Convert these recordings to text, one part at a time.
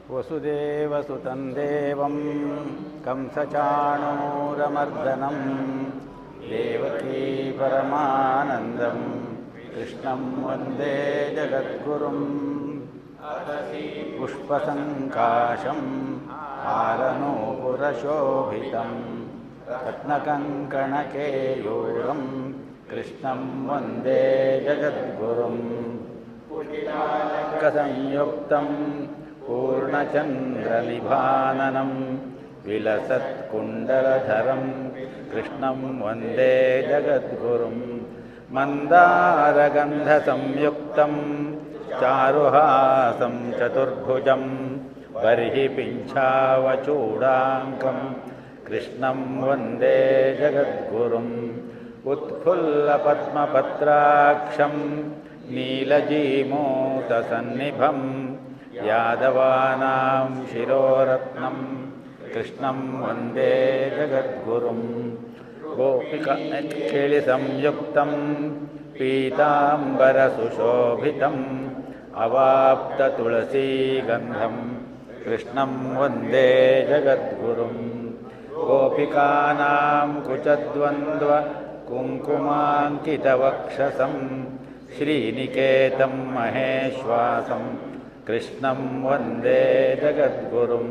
वसुदेवसुतं देवं कंसचाणूरमर्दनं देवकी परमानन्दं कृष्णं वन्दे जगद्गुरुं पुष्पसङ्काशं हारनूपुरशोभितं रत्नकङ्कणकेयूरं कृष्णं वन्दे जगद्गुरुं पुष्टिलालकसंयुक्तं पूर्णचन्द्रनिभाननं विलसत्कुण्डलधरं कृष्णं वन्दे जगद्गुरुं मन्दारगन्धसंयुक्तं चारुहासं चतुर्भुजं बर्हिपिञ्छावचूडाङ्कं कृष्णं वन्दे जगद्गुरुम् उत्फुल्लपद्मपत्राक्षं नीलजीमूतसन्निभं यादवानां शिरोरत्नं कृष्णं वन्दे जगद्गुरुं गोपिकाकेलिसंयुक्तं पीताम्बरसुशोभितम् अवाप्ततुलसीगन्धं कृष्णं वन्दे जगद्गुरुं गोपिकानां कुचद्वन्द्व कुङ्कुमाङ्कितवक्षसं श्रीनिकेतं महेश्वासं कृष्णं वन्दे जगद्गुरुं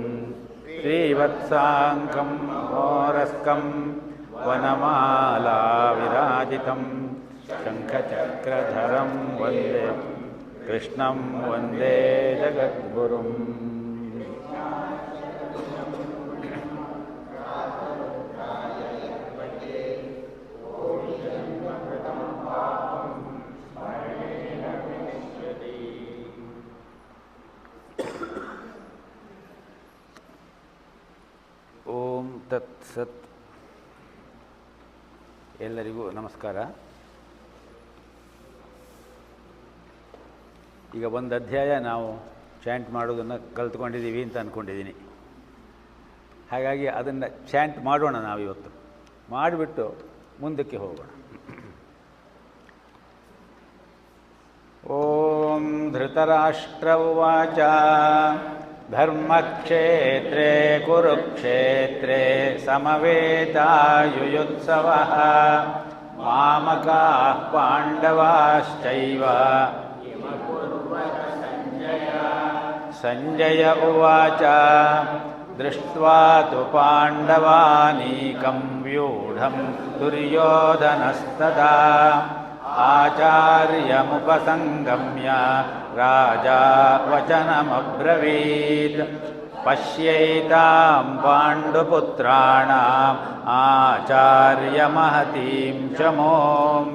श्रीवत्साङ्कं घोरस्कं वनमालाविराजितं शङ्खचक्रधरं वन्दे कृष्णं वन्दे जगद्गुरुम् ಓಂ ತತ್ಸತ್. ಎಲ್ಲರಿಗೂ ನಮಸ್ಕಾರ. ಈಗ ಒಂದು ಅಧ್ಯಾಯ ನಾವು ಚಾಂಟ್ ಮಾಡೋದನ್ನು ಕಲ್ತ್ಕೊಂಡಿದ್ದೀವಿ ಅಂತ ಅಂದ್ಕೊಂಡಿದ್ದೀನಿ. ಹಾಗಾಗಿ ಅದನ್ನು ಚಾಂಟ್ ಮಾಡೋಣ ನಾವಿವತ್ತು. ಮಾಡಿಬಿಟ್ಟು ಮುಂದಕ್ಕೆ ಹೋಗೋಣ. ಓಂ ಧೃತರಾಷ್ಟ್ರ ಉವಾಚ ಧರ್ಮಕ್ಷೇತ್ರೇ ಕುರುಕ್ಷೇತ್ರೇ ಸಮವೇತಾಯುಯುತ್ಸವಃ ಮಾಮಕಾಃ ಪಾಂಡವಾಶ್ಚೈವ ಸಂಜಯ ಉವಾಚ ದೃಷ್ಟ್ವಾ ತು ಪಾಂಡವಾನೀಕಂ ವ್ಯೂಢಂ ದುರ್ಯೋಧನಸ್ತದಾ ಆಚಾರ್ಯಮುಪಸಂಗಮ್ಯ ರಾಜಾ ವಚನಮಬ್ರವೀತ್ ಪಶ್ಯೈತಾಂ ಪಾಂಡುಪುತ್ರಾಣಾಂ ಆಚಾರ್ಯಮಹತೀಂ ಚಮೋಂ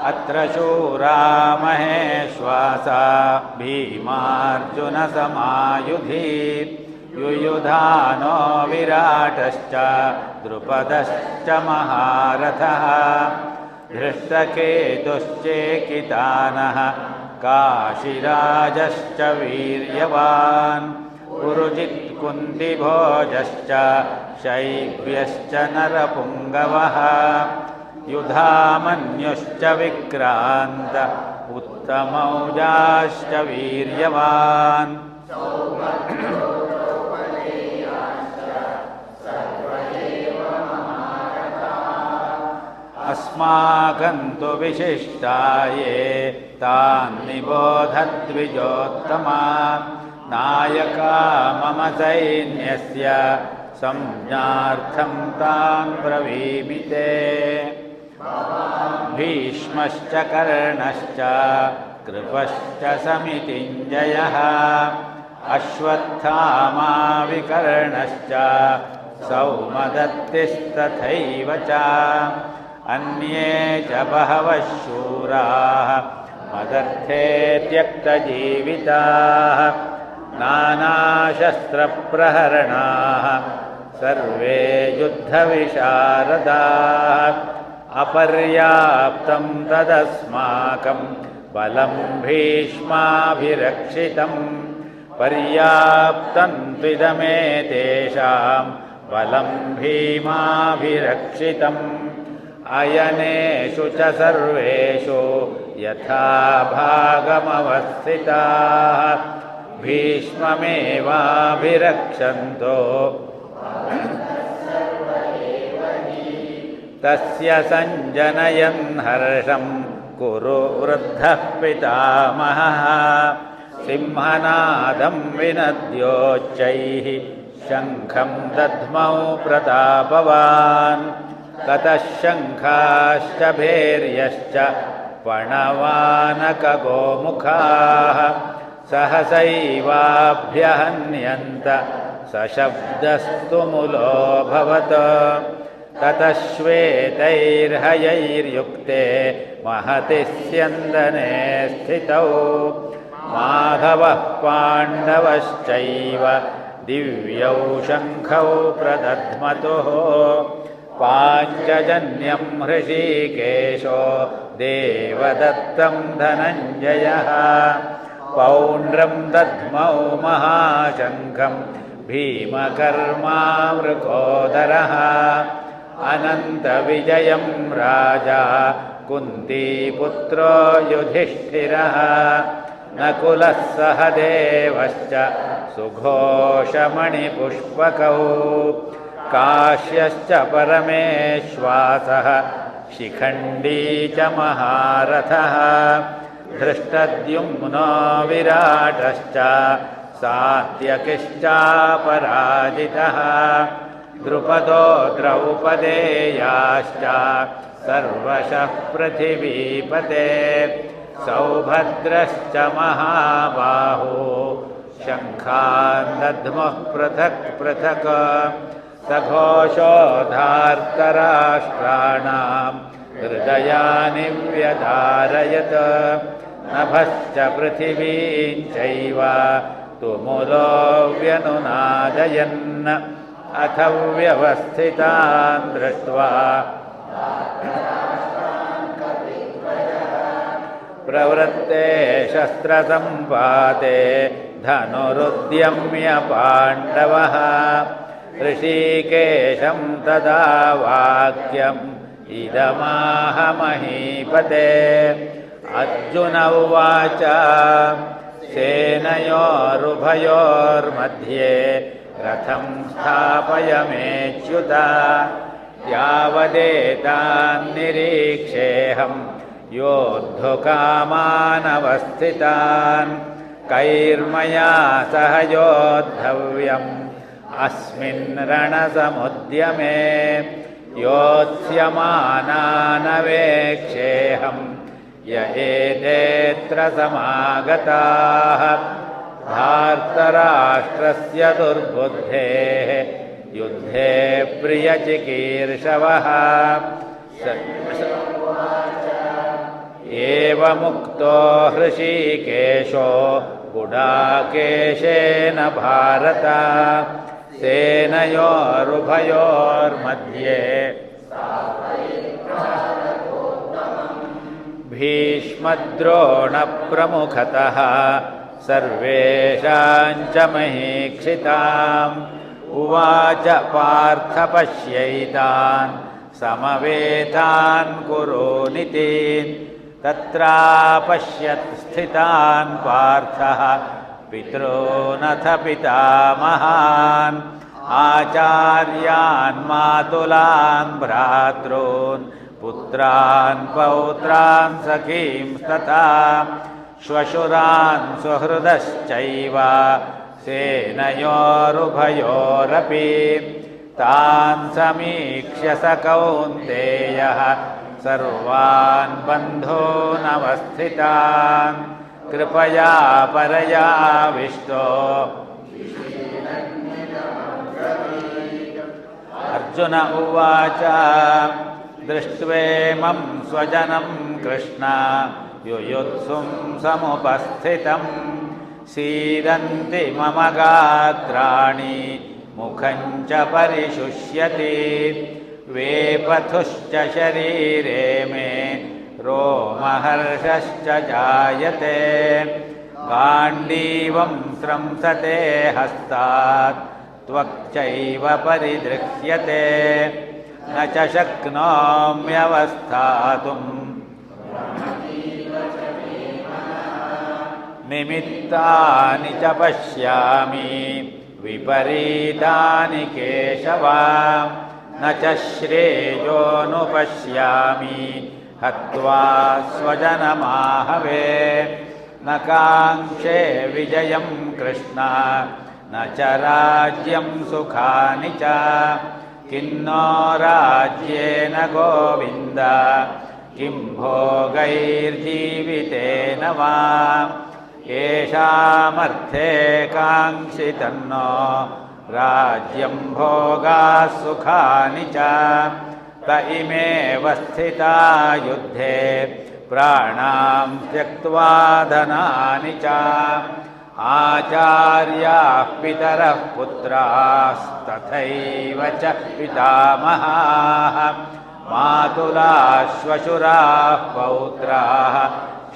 ಅತ್ರ ಶೂರಾ ಮಹೇಶ್ವಾಸಾ ಭೀಮಾರ್ಜುನಸಮಾಯುಧೀ ಯುಯುಧಾನೋ ವಿರಾಟಶ್ಚ ದ್ರುಪದಶ್ಚ ಮಹಾರಥಃ ಧೃಷ್ಟಕೇತುಶ್ಚೇಕಿತಾನಃ ಕಾಶಿರಾಜಶ್ಚ ವೀರ್ಯವಾನ್ ಪುರುಜಿತ್ ಕುಂತಿಭೋಜಶ್ಚ ಶೈಬ್ಯಶ್ಚ ನರಪುಂಗವಃ ಯುಧಾಮನ್ಯುಶ್ಚ ವಿಕ್ರಾಂತ ಉತ್ತಮೌಜಾಶ್ಚ ವೀರ್ಯವಾನ್ ಅಸ್ಮಾಕಂತು ವಿಶಿಷ್ಟಾಯೇ ತಾನ್ ನಿಬೋಧದ್ವಿಜೋತ್ತಮ ನಾಯಕ ಮಮ ಸೈನ್ಯಸ್ಯ ಸಂಜ್ಞಾರ್ಥಂ ತಾನ್ ಬ್ರವೀಮಿತೆ ಭೀಷ್ಮಶ್ಚ ಕರ್ಣಶ್ಚ ಕೃಪಶ್ಚ ಸಮಿತಿಂಜಯಃ ಅಶ್ವತ್ಥಾಮಾ ವಿಕರ್ಣಶ್ಚ ಸೌಮದತ್ತಿಸ್ತಥೈವ ಚ ಅನ್ಯೇ ಚ ಬಹವಃ ಶೂರಾಃ ಮದರ್ಥೇ ತ್ಯಕ್ತಜೀವಿತಾಃ ನಾನಾಶಸ್ತ್ರಪ್ರಹರಣಾಃ ಸರ್ವೇ ಯುದ್ಧವಿಶಾರದಾಃ ಅಪರ್ಯಾಪ್ತಂ ತದಸ್ಮಾಕಂ ಬಲಂ ಭೀಷ್ಮಾಭಿರಕ್ಷಿತಂ ಪರ್ಯಾಪ್ತಂ ತ್ವಿದಮೇತೇಷಾಂ ಬಲಂ ಭೀಮಾಭಿರಕ್ಷಿತಂ अयनेषु च सर्वेषु यथा भागमवस्थिताः भीष्ममेवाभिरक्षन्तो तस्य सञ्जनयन् हर्षं कुरु वृद्धः पितामहः सिंहनादं विनद्योच्चैः शङ्खं दद्मौ प्रतापवान् ततः शङ्खाश्च भैर्यश्च पणवानकगोमुखाः सहसैवाभ्यहन्यन्त सशब्दस्तु मुलोऽभवत् ततः श्वेतैर्हयैर्युक्ते महति स्यन्दने स्थितौ माधवः पाण्डवश्चैव दिव्यौ शङ्खौ प्रदध्मतुः पाञ्चजन्यं हृषीकेशो देवदत्तं धनञ्जयः पौण्ड्रं दद्मौ महाशङ्खं भीमकर्मावृकोदरः अनन्तविजयं राजा कुन्तीपुत्रो युधिष्ठिरः नकुलः सह देवश्च सुघोषमणिपुष्पकौ काश्यश्च परमेश्वासः शिखण्डी च महारथः धृष्टद्युम्नो विराटश्च सात्यकिश्चापराजितः द्रुपदो द्रौपदेयाश्च सर्वशः पृथिवीपते सौभद्रश्च महाबाहो शङ्खान् दद्मः पृथक् पृथक् सघोषोधार्तराष्ट्राणां हृदयानि व्यधारयत् नभश्च पृथिवीं चैव तुमुलो व्यनुनादयन् अथ व्यवस्थितान् दृष्ट्वा प्रवृत्ते शस्त्रसम्पाते धनुरुद्यम्य पाण्डवः ऋषिकेशं तदा वाक्यम् इदमाह महीपते अर्जुन उवाच सेनयोरुभयोर्मध्ये रथं स्थापयमेच्युत यावदेतान्निरीक्षेऽहं योद्धुकामानवस्थितान् कैर्मया सह योद्धव्यम् अस्मिन् रणसमुद्यमे योत्स्यमानानवेक्षेऽहं य एतेऽत्र समागताः धार्तराष्ट्रस्य दुर्बुद्धेः युद्धे प्रियचिकीर्षवः एवमुक्तो हृषीकेशो गुडाकेशेन भारत सेनयोरुभयोर्मध्ये भीष्मद्रोणप्रमुखतः सर्वेषां च महीक्षिताम् उवाच पार्थ पश्यैतान् समवेतान् कुरूनिति तत्रापश्यत् स्थितान् पार्थः पितॄनथ पितामहान् आचार्यान् मातुलान् भ्रातॄन् पुत्रान् पौत्रान् सखींस्तथा श्वशुरान् सुहृदश्चैव सेनयोरुभयोरपि तान् समीक्ष्य स कौन्तेयः सर्वान् बन्धूनवस्थितान् कृपया परयाविष्टो अर्जुन उवाच दृष्ट्वेमं स्वजनं कृष्ण युयुत्सुं समुपस्थितं सीदन्ति मम गात्राणि मुखं च परिशुष्यति वेपथुश्च शरीरे मे रोमहर्षश्च जायते गाण्डीवं स्रंसते हस्तात् त्वक्चैव परिदृह्यते न च शक्नोम्यवस्थातुं निमित्तानि च पश्यामि विपरीतानि केशव न च श्रेयोनुपश्यामि हत्वा स्वजनमाहवे न काङ्क्षे विजयं कृष्ण न च राज्यं सुखानि च किन्नो राज्येन गोविन्द किं भोगैर्जीवितेन वा येषामर्थे काङ्क्षितन्नो राज्यं भोगाः सुखानि च त इमेव स्थिता युद्धे प्राणां त्यक्त्वा धनानि च आचार्याः पितरः पुत्रास्तथैव च पितामहाः मातुलाः श्वशुराः पौत्राः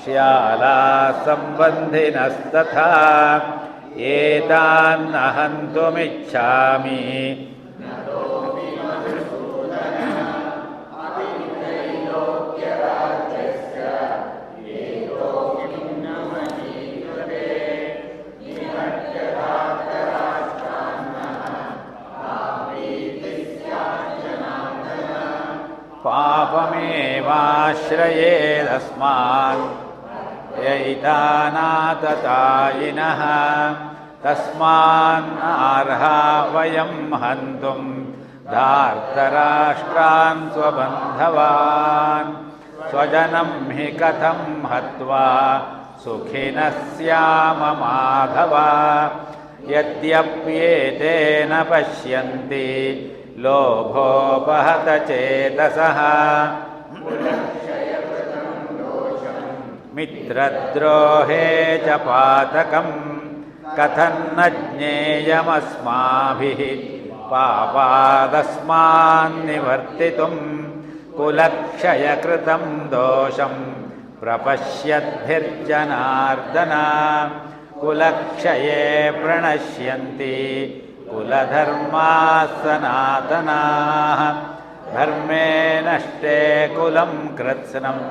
श्यालाः सम्बन्धिनस्तथा एतान्न हन्तुमिच्छामि पापमेवाश्रयेदस्मान् यैतानाततायिनः तस्मान्नार्हा वयं हन्तुं धार्तराष्ट्रान् स्वबन्धवान् स्वजनं हि कथं हत्वा सुखिनः स्याम माधव यद्यप्येतेन पश्यन्ति लोभोपहत चेतसः मित्रद्रोहे च पातकं कथं न ज्ञेयमस्माभिः पापादस्मान्निवर्तितुं कुलक्षयकृतं दोषं प्रपश्यद्भिर्जनार्दन कुलक्षये प्रणश्यन्ति कुलधर्माः सनातनाः धर्मे नष्टे कुलं कृत्स्नम्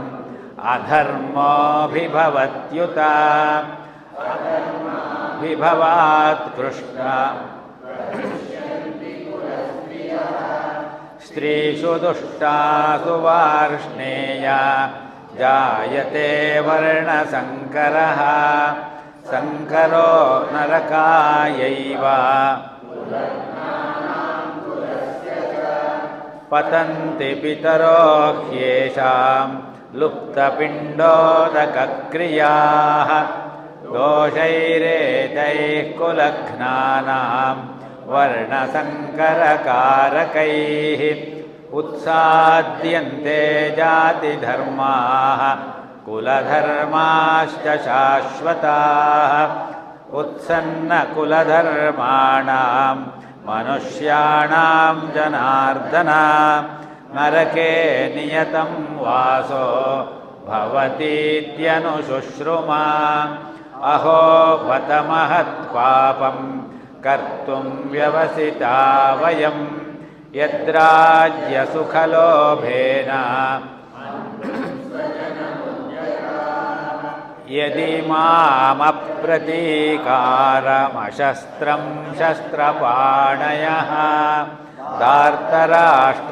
अधर्मोऽभिभवत्युत विभवात् कृष्ण स्त्रीषु दुष्टासु वार्ष्णेया जायते वर्णसङ्करः संकरो नरकायैव पतन्ति पितरो ह्येषां लुप्तपिण्डोदकक्रियाः दोषैरेतैः कुलघ्नानां वर्णसङ्करकारकैः उत्साद्यन्ते जातिधर्माः कुलधर्माश्च शाश्वताः उत्सन्नकुलधर्माणां मनुष्याणां जनार्दन नरके नियतं वासो भवतीत्यनुशुश्रुमा अहो बत महत्पापं कर्तुं व्यवसिता वयं यद्राज्यसुखलोभेन यदि मामप्रतीकारमशस्त्रं शस्त्रपाणयः धार्तराष्ट्रारणे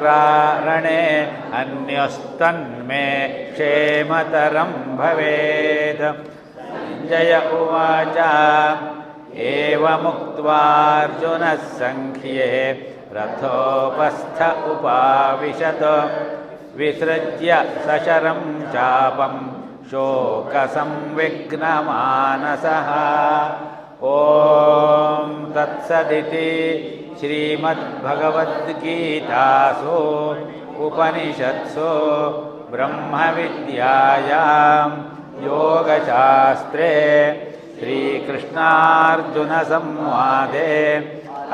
अन्यस्तन्मे क्षेमतरं भवेत् जय उवाच एवमुक्त्वार्जुनः सङ्ख्ये रथोपस्थ उपाविशत् विसृज्य सशरं चापं शोकसंविघ्नमानसः ॐ तत्सदिति श्रीमद्भगवद्गीतासु उपनिषत्सु ब्रह्मविद्यायां योगशास्त्रे श्रीकृष्णार्जुनसंवादे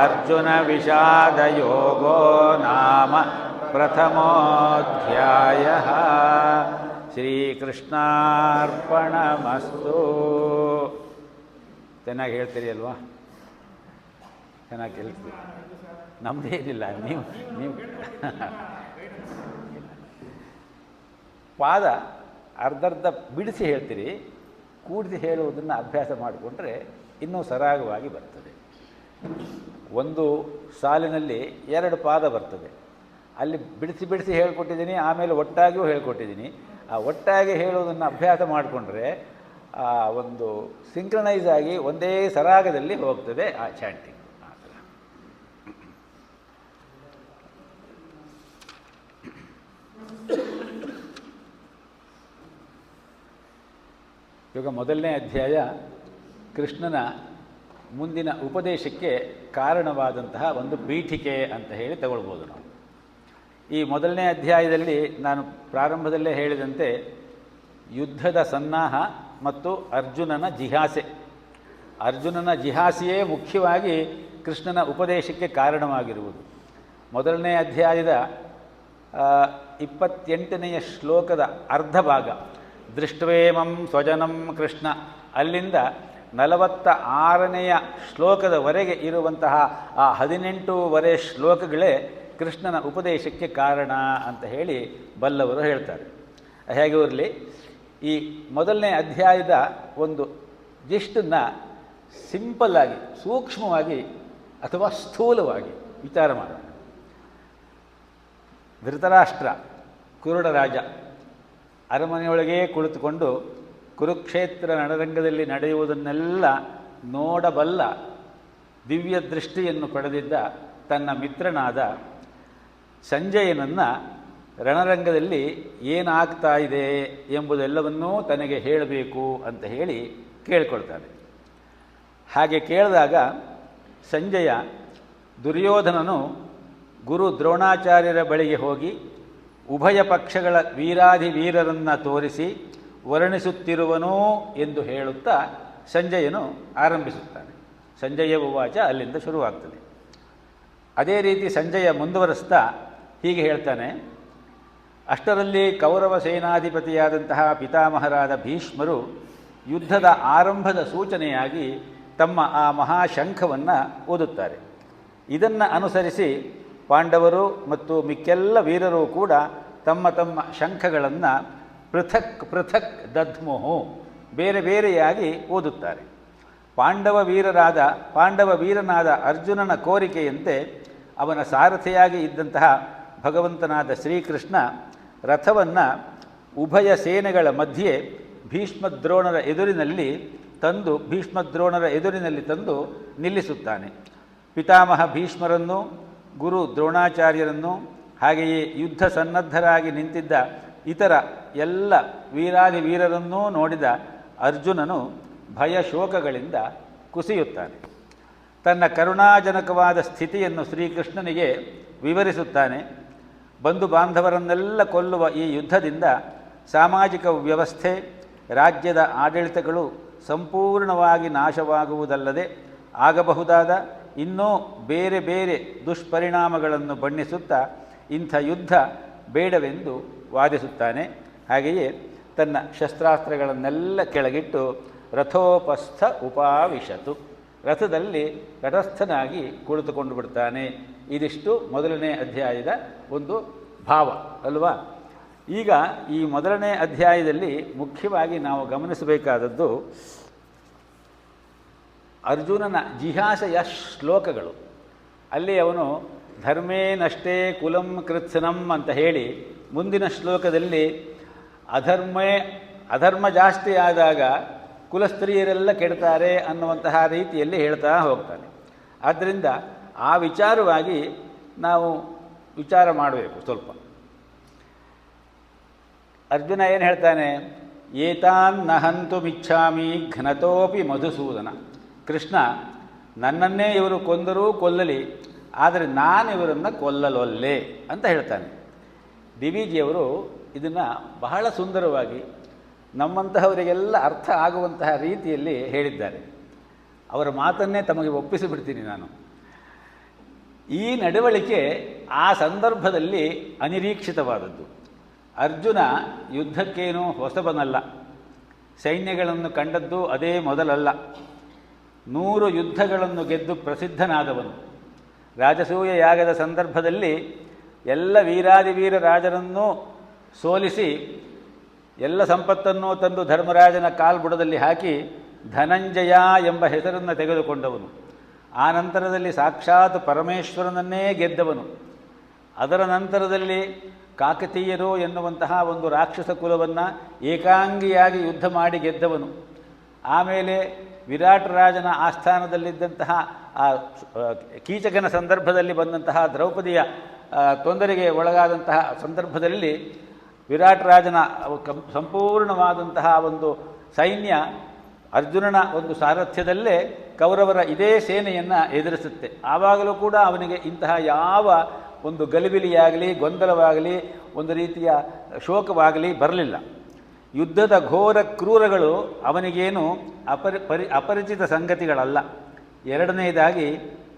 अर्जुनविषादयोगो नाम प्रथमोऽध्यायः ಶ್ರೀಕೃಷ್ಣಾರ್ಪಣಮಸ್ತು. ಚೆನ್ನಾಗಿ ಹೇಳ್ತೀರಿ ಅಲ್ವಾ? ಚೆನ್ನಾಗಿ ಕೇಳಿಸ್ತೀವಿ. ನಮ್ಮದೇನಿಲ್ಲ, ನೀವು ಪಾದ ಅರ್ಧರ್ಧ ಬಿಡಿಸಿ ಹೇಳ್ತೀರಿ, ಕೂಡಿಸಿ ಹೇಳುವುದನ್ನು ಅಭ್ಯಾಸ ಮಾಡಿಕೊಂಡ್ರೆ ಇನ್ನೂ ಸರಾಗವಾಗಿ ಬರ್ತದೆ. ಒಂದು ಸಾಲಿನಲ್ಲಿ 2 ಪಾದ ಬರ್ತದೆ, ಅಲ್ಲಿ ಬಿಡಿಸಿ ಬಿಡಿಸಿ ಹೇಳ್ಕೊಟ್ಟಿದ್ದೀನಿ, ಆಮೇಲೆ ಒಟ್ಟಾಗಿಯೂ ಹೇಳ್ಕೊಟ್ಟಿದ್ದೀನಿ. ಆ ಒಟ್ಟಾಗಿ ಹೇಳುವುದನ್ನು ಅಭ್ಯಾಸ ಮಾಡಿಕೊಂಡ್ರೆ ಒಂದು ಸಿಂಕ್ರನೈಸ್ ಆಗಿ ಒಂದೇ ಸರಾಗದಲ್ಲಿ ಹೋಗ್ತದೆ ಆ ಚಾಂಟಿಂಗ್. ಆ ಥರ ಇವಾಗ ಮೊದಲನೇ ಅಧ್ಯಾಯ ಕೃಷ್ಣನ ಮುಂದಿನ ಉಪದೇಶಕ್ಕೆ ಕಾರಣವಾದಂತಹ ಒಂದು ಪೀಠಿಕೆ ಅಂತ ಹೇಳಿ ತಗೊಳ್ಬೋದು ನಾವು. ಈ ಮೊದಲನೇ ಅಧ್ಯಾಯದಲ್ಲಿ ನಾನು ಪ್ರಾರಂಭದಲ್ಲೇ ಹೇಳಿದಂತೆ ಯುದ್ಧದ ಸನ್ನಾಹ ಮತ್ತು ಅರ್ಜುನನ ಜಿಹಾಸೆ. ಅರ್ಜುನನ ಜಿಹಾಸೆಯೇ ಮುಖ್ಯವಾಗಿ ಕೃಷ್ಣನ ಉಪದೇಶಕ್ಕೆ ಕಾರಣವಾಗಿರುವುದು. ಮೊದಲನೇ ಅಧ್ಯಾಯದ 28ನೇ ಶ್ಲೋಕದ ಅರ್ಧ ಭಾಗ ದೃಷ್ಟ್ವೇಮಂ ಸ್ವಜನಂ ಕೃಷ್ಣ, ಅಲ್ಲಿಂದ 46ನೇ ಶ್ಲೋಕದವರೆಗೆ ಇರುವಂತಹ ಆ 18 ಶ್ಲೋಕಗಳೇ ಕೃಷ್ಣನ ಉಪದೇಶಕ್ಕೆ ಕಾರಣ ಅಂತ ಹೇಳಿ ಬಲ್ಲವರು ಹೇಳ್ತಾರೆ. ಹೇಗೆ ಇರಲಿ, ಈ ಮೊದಲನೇ ಅಧ್ಯಾಯದ ಒಂದು ಜಿಸ್ಟನ್ನು ಸಿಂಪಲ್ಲಾಗಿ, ಸೂಕ್ಷ್ಮವಾಗಿ ಅಥವಾ ಸ್ಥೂಲವಾಗಿ ವಿಚಾರ ಮಾಡೋಣ. ಧೃತರಾಷ್ಟ್ರ ಕುರುಡ ರಾಜ ಅರಮನೆಯೊಳಗೇ ಕುಳಿತುಕೊಂಡು ಕುರುಕ್ಷೇತ್ರ ರಣರಂಗದಲ್ಲಿ ನಡೆಯುವುದನ್ನೆಲ್ಲ ನೋಡಬಲ್ಲ ದಿವ್ಯ ದೃಷ್ಟಿಯನ್ನು ಪಡೆದಿದ್ದ ತನ್ನ ಮಿತ್ರನಾದ ಸಂಜಯನನ್ನು ರಣರಂಗದಲ್ಲಿ ಏನಾಗ್ತಾ ಇದೆ ಎಂಬುದೆಲ್ಲವನ್ನೂ ತನಗೆ ಹೇಳಬೇಕು ಅಂತ ಹೇಳಿ ಕೇಳಿಕೊಳ್ತಾನೆ. ಹಾಗೆ ಕೇಳಿದಾಗ ಸಂಜಯ ದುರ್ಯೋಧನನು ಗುರು ದ್ರೋಣಾಚಾರ್ಯರ ಬಳಿಗೆ ಹೋಗಿ ಉಭಯ ಪಕ್ಷಗಳ ವೀರಾಧಿವೀರರನ್ನು ತೋರಿಸಿ ವರ್ಣಿಸುತ್ತಿರುವನೋ ಎಂದು ಹೇಳುತ್ತಾ ಸಂಜಯನು ಆರಂಭಿಸುತ್ತಾನೆ. ಸಂಜಯ ಉವಾಚ ಅಲ್ಲಿಂದ ಶುರುವಾಗ್ತದೆ. ಅದೇ ರೀತಿ ಸಂಜಯ ಮುಂದುವರಿಸ್ತಾ ಹೀಗೆ ಹೇಳ್ತಾನೆ. ಅಷ್ಟರಲ್ಲಿ ಕೌರವ ಸೇನಾಧಿಪತಿಯಾದಂತಹ ಪಿತಾಮಹರಾದ ಭೀಷ್ಮರು ಯುದ್ಧದ ಆರಂಭದ ಸೂಚನೆಯಾಗಿ ತಮ್ಮ ಆ ಮಹಾಶಂಖವನ್ನು ಓದುತ್ತಾರೆ. ಇದನ್ನು ಅನುಸರಿಸಿ ಪಾಂಡವರು ಮತ್ತು ಮಿಕ್ಕೆಲ್ಲ ವೀರರು ಕೂಡ ತಮ್ಮ ತಮ್ಮ ಶಂಖಗಳನ್ನು ಪೃಥಕ್ ಪೃಥಕ್ ದಧ್ಮುಹು, ಬೇರೆ ಬೇರೆಯಾಗಿ ಓದುತ್ತಾರೆ. ಪಾಂಡವ ವೀರನಾದ ಅರ್ಜುನನ ಕೋರಿಕೆಯಂತೆ ಅವನ ಸಾರಥಿಯಾಗಿ ಇದ್ದಂತಹ ಭಗವಂತನಾದ ಶ್ರೀಕೃಷ್ಣ ರಥವನ್ನು ಉಭಯ ಸೇನೆಗಳ ಮಧ್ಯೆ ಭೀಷ್ಮದ್ರೋಣರ ಎದುರಿನಲ್ಲಿ ತಂದು ನಿಲ್ಲಿಸುತ್ತಾನೆ. ಪಿತಾಮಹ ಭೀಷ್ಮರನ್ನು, ಗುರು ದ್ರೋಣಾಚಾರ್ಯರನ್ನು, ಹಾಗೆಯೇ ಯುದ್ಧ ಸನ್ನದ್ಧರಾಗಿ ನಿಂತಿದ್ದ ಇತರ ಎಲ್ಲ ವೀರರನ್ನೂ ನೋಡಿದ ಅರ್ಜುನನು ಭಯಶೋಕಗಳಿಂದ ಕುಸಿಯುತ್ತಾನೆ. ತನ್ನ ಕರುಣಾಜನಕವಾದ ಸ್ಥಿತಿಯನ್ನು ಶ್ರೀಕೃಷ್ಣನಿಗೆ ವಿವರಿಸುತ್ತಾನೆ. ಬಂಧು ಬಾಂಧವರನ್ನೆಲ್ಲ ಕೊಲ್ಲುವ ಈ ಯುದ್ಧದಿಂದ ಸಾಮಾಜಿಕ ವ್ಯವಸ್ಥೆ, ರಾಜ್ಯದ ಆಡಳಿತಗಳು ಸಂಪೂರ್ಣವಾಗಿ ನಾಶವಾಗುವುದಲ್ಲದೆ ಆಗಬಹುದಾದ ಇನ್ನೂ ಬೇರೆ ಬೇರೆ ದುಷ್ಪರಿಣಾಮಗಳನ್ನು ಬಣ್ಣಿಸುತ್ತಾ ಇಂಥ ಯುದ್ಧ ಬೇಡವೆಂದು ವಾದಿಸುತ್ತಾನೆ. ಹಾಗೆಯೇ ತನ್ನ ಶಸ್ತ್ರಾಸ್ತ್ರಗಳನ್ನೆಲ್ಲ ಕೆಳಗಿಟ್ಟು ರಥೋಪಸ್ಥ ಉಪಾವಿಶತು, ರಥದಲ್ಲಿ ತಟಸ್ಥನಾಗಿ ಕುಳಿತುಕೊಂಡು ಬಿಡ್ತಾನೆ. ಇದಿಷ್ಟು ಮೊದಲನೇ ಅಧ್ಯಾಯದ ಒಂದು ಭಾವ ಅಲ್ವಾ. ಈಗ ಈ ಮೊದಲನೇ ಅಧ್ಯಾಯದಲ್ಲಿ ಮುಖ್ಯವಾಗಿ ನಾವು ಗಮನಿಸಬೇಕಾದದ್ದು ಅರ್ಜುನನ ಜಿಹಾಸೆಯ ಶ್ಲೋಕಗಳು. ಅಲ್ಲಿ ಅವನು ಧರ್ಮೇನಷ್ಟೇ ಕುಲಂ ಕೃತ್ಸನಂ ಅಂತ ಹೇಳಿ ಮುಂದಿನ ಶ್ಲೋಕದಲ್ಲಿ ಅಧರ್ಮ ಜಾಸ್ತಿ ಆದಾಗ ಕುಲಸ್ತ್ರೀಯರೆಲ್ಲ ಕೆಡ್ತಾರೆ ಅನ್ನುವಂತಹ ರೀತಿಯಲ್ಲಿ ಹೇಳ್ತಾ ಹೋಗ್ತಾನೆ. ಆದ್ದರಿಂದ ಆ ವಿಚಾರವಾಗಿ ನಾವು ವಿಚಾರ ಮಾಡಬೇಕು ಸ್ವಲ್ಪ. ಅರ್ಜುನ ಏನು ಹೇಳ್ತಾನೆ? ಏತಾನ್ ನಹಂತು ಮಿಚ್ಛಾಮಿ ಘನತೋಪಿ ಮಧುಸೂದನ. ಕೃಷ್ಣ, ನನ್ನನ್ನೇ ಇವರು ಕೊಂದರೂ ಕೊಲ್ಲಲಿ, ಆದರೆ ನಾನು ಇವರನ್ನು ಕೊಲ್ಲಲೊಲ್ಲೆ ಅಂತ ಹೇಳ್ತಾನೆ. ಡಿ ವಿ ಜಿಯವರು ಇದನ್ನು ಬಹಳ ಸುಂದರವಾಗಿ ನಮ್ಮಂತಹವರಿಗೆಲ್ಲ ಅರ್ಥ ಆಗುವಂತಹ ರೀತಿಯಲ್ಲಿ ಹೇಳಿದ್ದಾರೆ. ಅವರ ಮಾತನ್ನೇ ತಮಗೆ ಒಪ್ಪಿಸಿಬಿಡ್ತೀನಿ ನಾನು. ಈ ನಡವಳಿಕೆ ಆ ಸಂದರ್ಭದಲ್ಲಿ ಅನಿರೀಕ್ಷಿತವಾದದ್ದು. ಅರ್ಜುನ ಯುದ್ಧಕ್ಕೇನೂ ಹೊಸಬನಲ್ಲ, ಸೈನ್ಯಗಳನ್ನು ಕಂಡದ್ದು ಅದೇ ಮೊದಲಲ್ಲ. 100 ಯುದ್ಧಗಳನ್ನು ಗೆದ್ದು ಪ್ರಸಿದ್ಧನಾದವನು. ರಾಜಸೂಯ ಯಾಗದ ಸಂದರ್ಭದಲ್ಲಿ ಎಲ್ಲ ವೀರಾದಿವೀರ ರಾಜರನ್ನೂ ಸೋಲಿಸಿ ಎಲ್ಲ ಸಂಪತ್ತನ್ನು ತಂದು ಧರ್ಮರಾಜನ ಕಾಲ್ಬುಡದಲ್ಲಿ ಹಾಕಿ ಧನಂಜಯ ಎಂಬ ಹೆಸರನ್ನು ತೆಗೆದುಕೊಂಡವನು. ಆ ನಂತರದಲ್ಲಿ ಸಾಕ್ಷಾತ್ ಪರಮೇಶ್ವರನನ್ನೇ ಗೆದ್ದವನು. ಅದರ ನಂತರದಲ್ಲಿ ಕಾಕತೀಯರು ಎನ್ನುವಂತಹ ಒಂದು ರಾಕ್ಷಸ ಕುಲವನ್ನು ಏಕಾಂಗಿಯಾಗಿ ಯುದ್ಧ ಮಾಡಿ ಗೆದ್ದವನು. ಆಮೇಲೆ ವಿರಾಟ್ ರಾಜನ ಆಸ್ಥಾನದಲ್ಲಿದ್ದಂತಹ ಆ ಕೀಚಕನ ಸಂದರ್ಭದಲ್ಲಿ ಬಂದಂತಹ ದ್ರೌಪದಿಯ ತೊಂದರೆಗೆ ಒಳಗಾದಂತಹ ಸಂದರ್ಭದಲ್ಲಿ ವಿರಾಟ್ ರಾಜನ ಸಂಪೂರ್ಣವಾದಂತಹ ಒಂದು ಸೈನ್ಯ ಅರ್ಜುನನ ಒಂದು ಸಾರಥ್ಯದಲ್ಲೇ ಕೌರವರ ಇದೇ ಸೇನೆಯನ್ನು ಎದುರಿಸುತ್ತೆ. ಆವಾಗಲೂ ಕೂಡ ಅವನಿಗೆ ಇಂತಹ ಯಾವ ಒಂದು ಗಲಿಬಿಲಿಯಾಗಲಿ, ಗೊಂದಲವಾಗಲಿ, ಒಂದು ರೀತಿಯ ಶೋಕವಾಗಲಿ ಬರಲಿಲ್ಲ. ಯುದ್ಧದ ಘೋರ ಕ್ರೂರಗಳು ಅವನಿಗೇನು ಅಪರಿಚಿತ ಸಂಗತಿಗಳಲ್ಲ. ಎರಡನೆಯದಾಗಿ